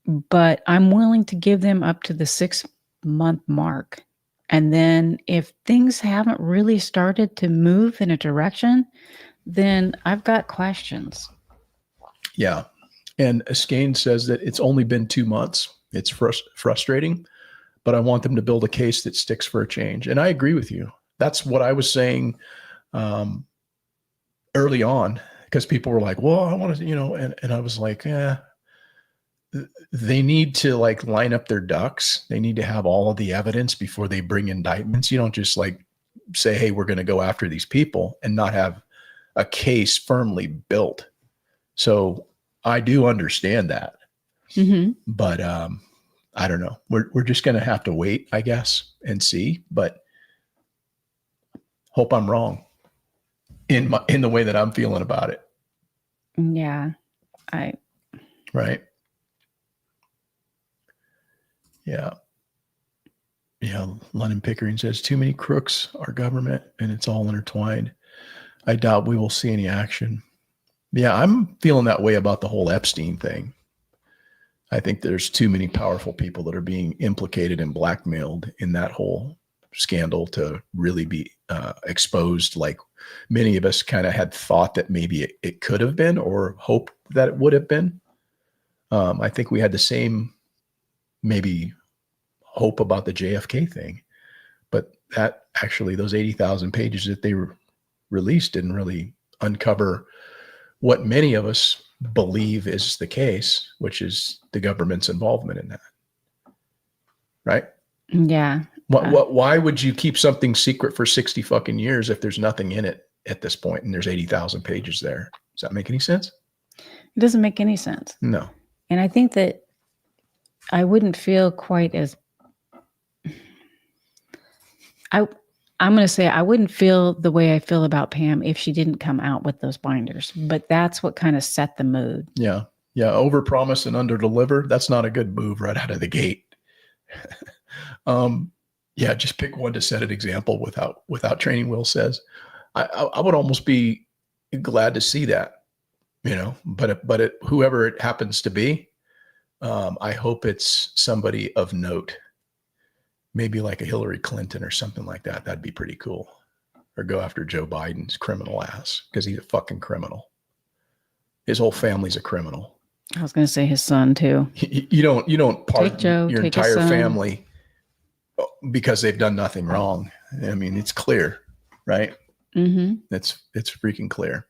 But I'm willing to give them up to the 6-month mark. And then if things haven't really started to move in a direction, then I've got questions. Yeah. And Escain says that it's only been 2 months. It's frustrating, but I want them to build a case that sticks for a change. And I agree with you. That's what I was saying early on, because people were like, well, I want to, and I was like, they need to line up their ducks. They need to have all of the evidence before they bring indictments. You don't just say, hey, we're going to go after these people and not have a case firmly built. So I do understand that. But I don't know. We're just going to have to wait, I guess, and see, but hope I'm wrong in the way that I'm feeling about it. Yeah. Right. Yeah. Yeah. London Pickering says too many crooks are government and it's all intertwined. I doubt we will see any action. Yeah. I'm feeling that way about the whole Epstein thing. I think there's too many powerful people that are being implicated and blackmailed in that whole scandal to really be exposed. Like many of us kind of had thought that maybe it could have been, or hoped that it would have been. I think we had the same maybe hope about the JFK thing, but that actually, those 80,000 pages that they released didn't really uncover what many of us believe is the case, which is the government's involvement in that. Right? Yeah. Why would you keep something secret for 60 fucking years if there's nothing in it at this point and there's 80,000 pages there? Does that make any sense? It doesn't make any sense. No. And I think that I wouldn't feel quite as I'm going to say I wouldn't feel the way I feel about Pam if she didn't come out with those binders, but that's what kind of set the mood. Yeah. Yeah. Overpromise and underdeliver. That's not a good move right out of the gate. Yeah. Just pick one to set an example without training. Will says, I would almost be glad to see that, but whoever it happens to be, I hope it's somebody of note. Maybe like a Hillary Clinton or something like that. That'd be pretty cool. Or go after Joe Biden's criminal ass, because he's a fucking criminal. His whole family's a criminal. I was going to say his son too. You don't pardon your entire family because they've done nothing wrong. I mean, it's clear, right? Mm-hmm. It's freaking clear.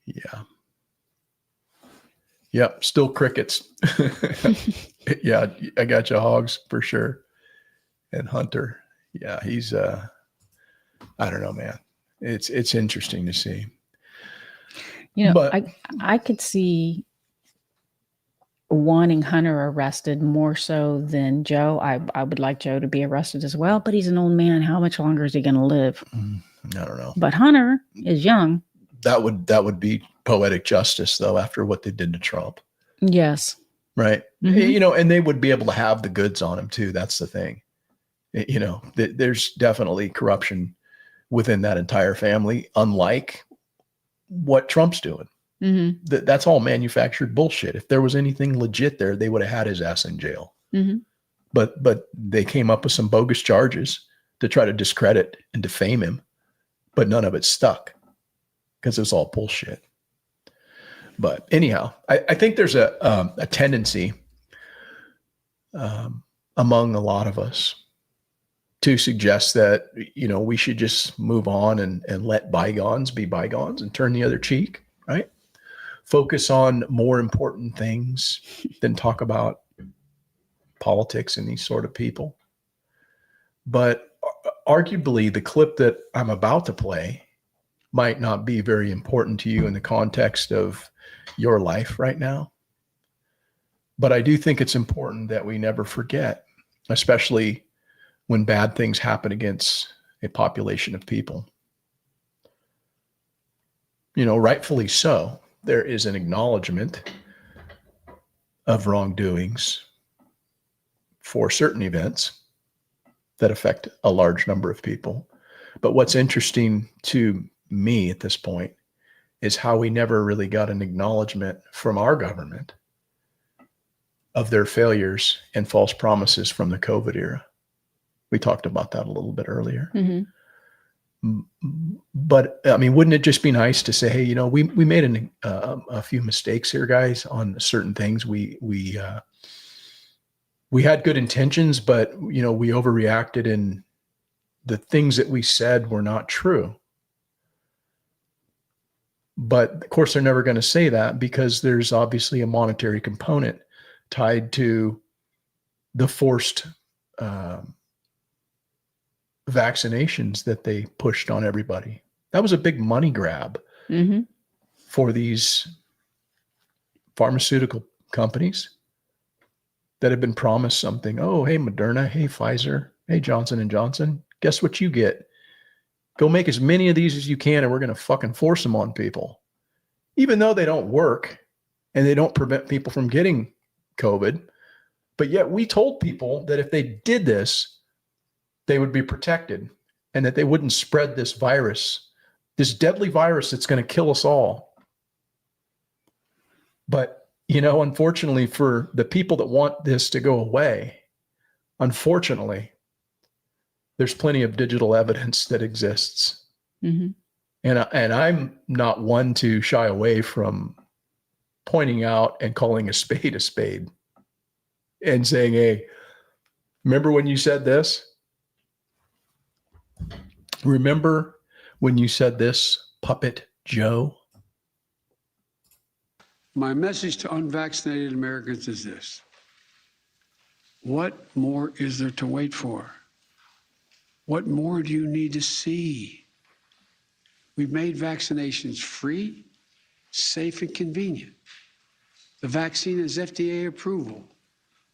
Yeah. Yep. Still crickets. Yeah. I got you, Hogs, for sure. And Hunter. Yeah. He's, I don't know, man. It's interesting to see. But I could see wanting Hunter arrested more so than Joe. I would like Joe to be arrested as well, but he's an old man. How much longer is he going to live? I don't know. But Hunter is young. That would be poetic justice, though, after what they did to Trump. Yes. Right. Mhm. And they would be able to have the goods on him too. That's the thing. There's definitely corruption within that entire family, unlike what Trump's doing. Mhm. That's all manufactured bullshit. If there was anything legit there, they would have had his ass in jail. Mhm. But they came up with some bogus charges to try to discredit and defame him, but none of it stuck because it was all bullshit. But anyhow, I think there's a tendency among a lot of us to suggest that, we should just move on and let bygones be bygones and turn the other cheek, right? Focus on more important things than talk about politics and these sort of people. But arguably, the clip that I'm about to play might not be very important to you in the context of your life right now. But I do think it's important that we never forget, especially when bad things happen against a population of people. Rightfully so, there is an acknowledgement of wrongdoings for certain events that affect a large number of people. But what's interesting to me at this point is how we never really got an acknowledgement from our government of their failures and false promises from the COVID era. We talked about that a little bit earlier. Mm-hmm. But I mean, wouldn't it just be nice to say, hey, we made a few mistakes here, guys, on certain things. We had good intentions, but we overreacted, and the things that we said were not true. But of course, they're never going to say that because there's obviously a monetary component tied to the forced vaccinations that they pushed on everybody. That was a big money grab for these pharmaceutical companies that have been promised something. Oh, hey, Moderna, hey, Pfizer, hey, Johnson & Johnson, guess what you get? Go make as many of these as you can, and we're going to fucking force them on people. Even though they don't work and they don't prevent people from getting COVID. But yet we told people that if they did this, they would be protected and that they wouldn't spread this virus, this deadly virus that's going to kill us all. But, unfortunately for the people that want this to go away, unfortunately, there's plenty of digital evidence that exists. Mm-hmm. And I'm not one to shy away from pointing out and calling a spade and saying, hey, remember when you said this? Remember when you said this, Puppet Joe? My message to unvaccinated Americans is this. What more is there to wait for? What more do you need to see? We've made vaccinations free, safe, and convenient. The vaccine has FDA approval.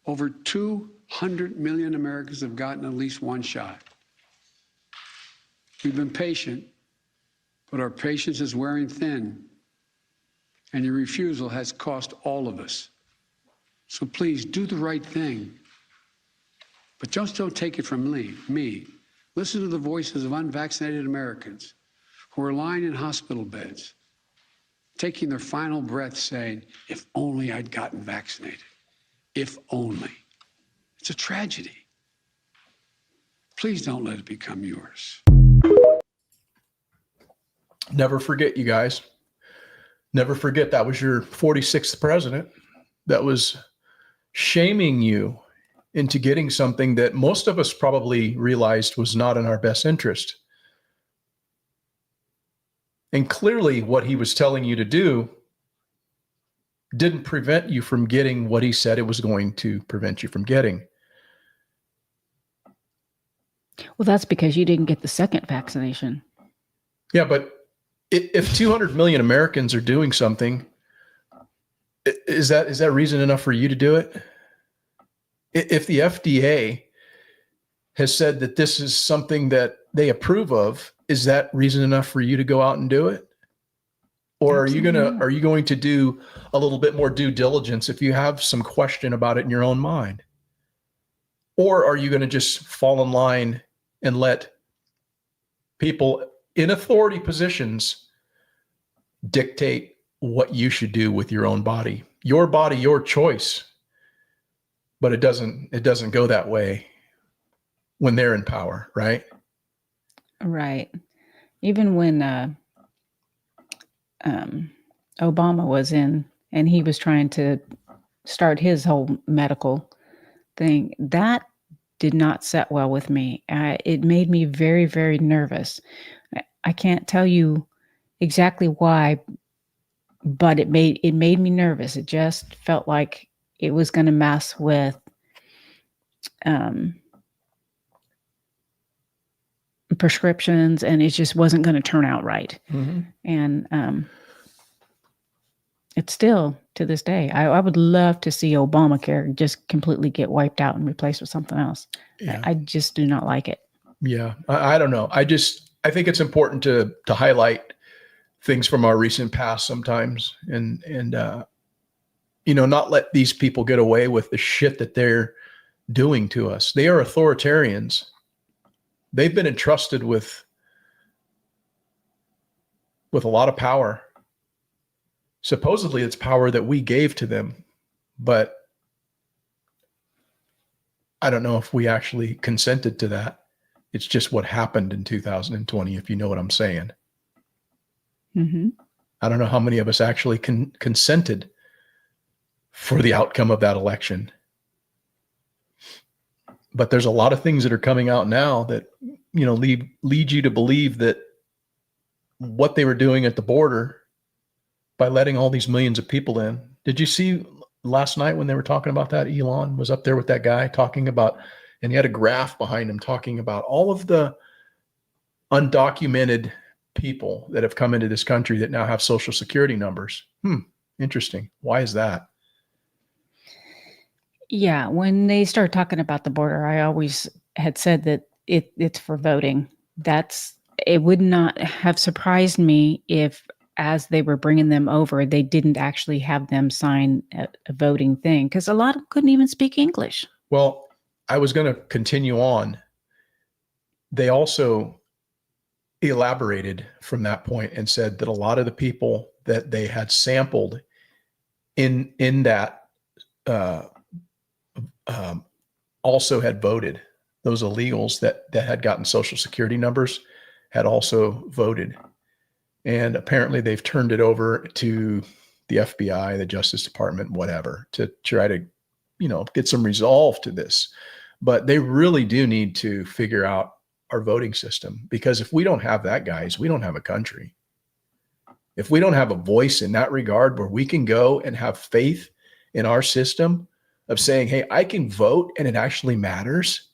Over 200 million Americans have gotten at least one shot. We've been patient, but our patience is wearing thin, and your refusal has cost all of us. So please do the right thing. But just don't take it from me. Listen to the voices of unvaccinated Americans who are lying in hospital beds, taking their final breath saying, if only I'd gotten vaccinated. If only. It's a tragedy. Please don't let it become yours. Never forget, you guys. Never forget that was your 46th president that was shaming you into getting something that most of us probably realized was not in our best interest. And clearly what he was telling you to do didn't prevent you from getting what he said it was going to prevent you from getting. Well, that's because you didn't get the second vaccination. Yeah, but if 200 million Americans are doing something Is that reason enough for you to do it? If the FDA has said that this is something that they approve of, is that reason enough for you to go out and do it? Or are you going to do a little bit more due diligence if you have some question about it in your own mind? Or are you going to just fall in line and let people in authority positions dictate what you should do with your own body, your choice? But it doesn't go that way when they're in power, right? Right. Even when Obama was in and he was trying to start his whole medical thing, that did not set well with me. It made me very, very nervous. I can't tell you exactly why, but it made me nervous. It just felt like it was going to mess with prescriptions, and it just wasn't going to turn out right. Mm-hmm. And it's still to this day. I would love to see Obamacare just completely get wiped out and replaced with something else. Yeah. I just do not like it. Yeah, I don't know. I think it's important to highlight things from our recent past sometimes, and not let these people get away with the shit that they're doing to us. They are authoritarians. They've been entrusted with a lot of power. Supposedly it's power that we gave to them, but I don't know if we actually consented to that. It's just what happened in 2020, if you know what I'm saying. Mm-hmm. I don't know how many of us actually consented for the outcome of that election. But there's a lot of things that are coming out now that, lead you to believe that what they were doing at the border by letting all these millions of people in. Did you see last night when they were talking about that? Elon was up there with that guy talking about, and he had a graph behind him talking about all of the undocumented people that have come into this country that now have social security numbers. Interesting. Why is that? Yeah, when they start talking about the border, I always had said that it's for voting. It would not have surprised me if, as they were bringing them over, they didn't actually have them sign a voting thing, because a lot of them couldn't even speak English. Well, I was going to continue on. They also elaborated from that point and said that a lot of the people that they had sampled in that also had voted. Those illegals that had gotten social security numbers had also voted. And apparently they've turned it over to the FBI, the Justice Department, whatever, to try to, get some resolve to this. But they really do need to figure out our voting system, because if we don't have that, guys, we don't have a country. If we don't have a voice in that regard where we can go and have faith in our system of saying, hey, I can vote and it actually matters,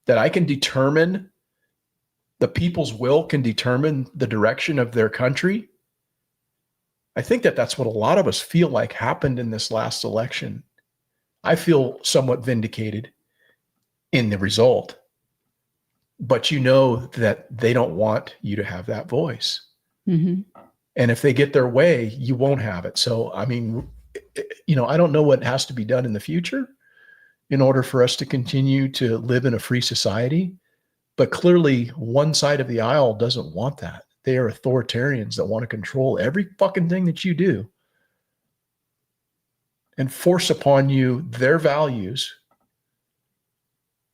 that I can determine, the people's will can determine the direction of their country. I think that's what a lot of us feel like happened in this last election. I feel somewhat vindicated in the result, but that they don't want you to have that voice. Mm-hmm. And if they get their way, you won't have it. So, I mean, I don't know what has to be done in the future in order for us to continue to live in a free society. But clearly one side of the aisle doesn't want that. They are authoritarians that want to control every fucking thing that you do and force upon you their values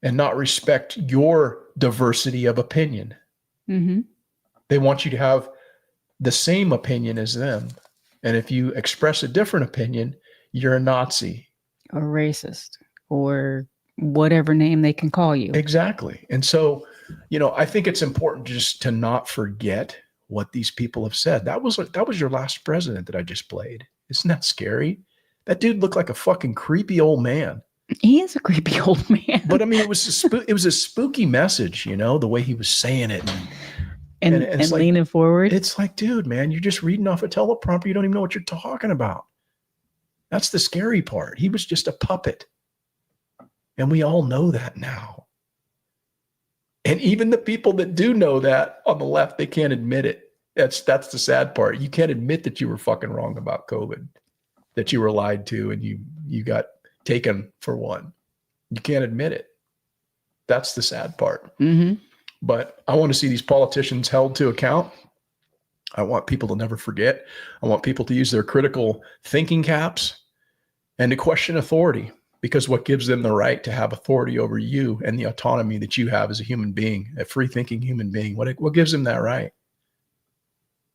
and not respect your diversity of opinion. Mm-hmm. They want you to have the same opinion as them. And if you express a different opinion, you're a Nazi. Or racist, or whatever name they can call you. Exactly. And so, I think it's important just to not forget what these people have said. That was your last president that I just played. Isn't that scary? That dude looked like a fucking creepy old man. He is a creepy old man. But I mean, it was a spooky message, the way he was saying it. And it's leaning forward. It's like, dude, man, you're just reading off a teleprompter. You don't even know what you're talking about. That's the scary part. He was just a puppet. And we all know that now. And even the people that do know that on the left, they can't admit it. That's the sad part. You can't admit that you were fucking wrong about COVID, that you were lied to and you got taken for one. You can't admit it. That's the sad part. Mm-hmm. But I want to see these politicians held to account. I want people to never forget. I want people to use their critical thinking caps and to question authority, because what gives them the right to have authority over you and the autonomy that you have as a human being, a free thinking human being, what gives them that right?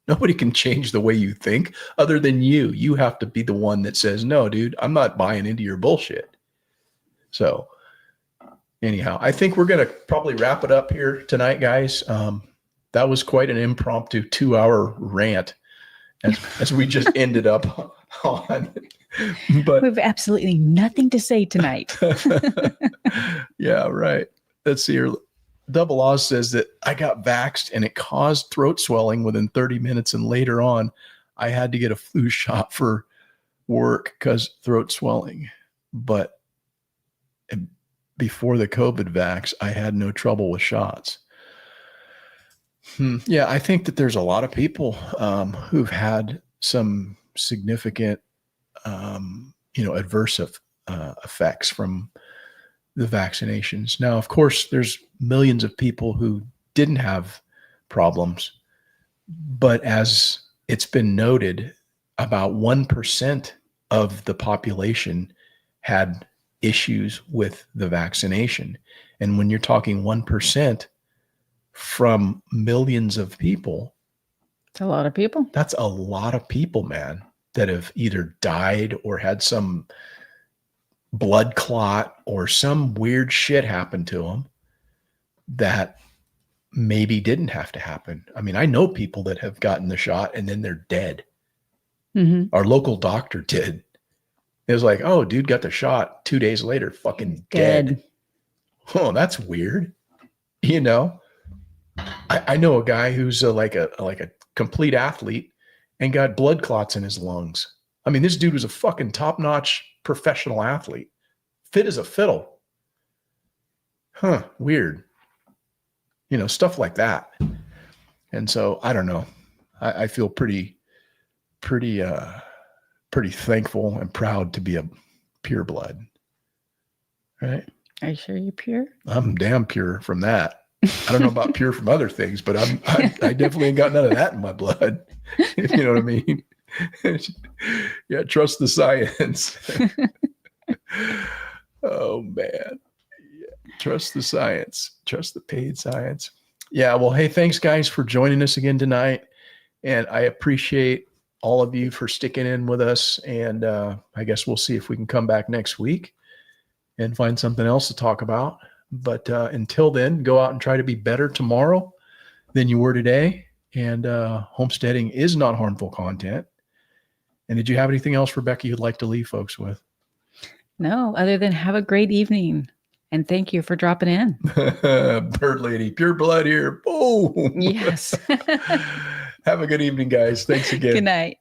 Nobody can change the way you think other than you. You have to be the one that says, no, dude, I'm not buying into your bullshit. So anyhow, I think we're going to probably wrap it up here tonight, guys. That was quite an impromptu 2-hour rant as we just ended up on. But We have absolutely nothing to say tonight. yeah, right. Let's see here. Double Oz says that I got vaxxed and it caused throat swelling within 30 minutes. And later on, I had to get a flu shot for work because throat swelling. But before the COVID vax, I had no trouble with shots. Yeah, I think that there's a lot of people who've had some significant, adverse effects from the vaccinations. Now, of course, there's millions of people who didn't have problems, but as it's been noted, about 1% of the population had issues with the vaccination. And when you're talking 1% from millions of people, It's a lot of people. that's a lot of people, man, that have either died or had some blood clot or some weird shit happen to them that maybe didn't have to happen. I mean, I know people that have gotten the shot and then they're dead. Mm-hmm. Our local doctor did. It was like, oh, dude got the shot 2 days later, fucking dead. Oh, that's weird. You know, I know a guy who's like a complete athlete and got blood clots in his lungs. I mean, this dude was a fucking top-notch professional athlete, fit as a fiddle. Huh, weird. You know, stuff like that. And so I don't know. I feel pretty thankful and proud to be a pure blood. Right? Are you sure you're pure? I'm damn pure from that. I don't know about pure from other things, but I definitely ain't got none of that in my blood. If you know what I mean? Yeah, trust the science. Oh man. Yeah, trust the science. Trust the paid science. Yeah, well, hey, thanks guys for joining us again tonight. And I appreciate all of you for sticking in with us. And I guess we'll see if we can come back next week and find something else to talk about. But until then, go out and try to be better tomorrow than you were today. And homesteading is not harmful content. And did you have anything else, Rebecca, you'd like to leave folks with? No, other than have a great evening. And thank you for dropping in. Bird lady, pure blood here. Boom. Yes. Have a good evening, guys. Thanks again. Good night.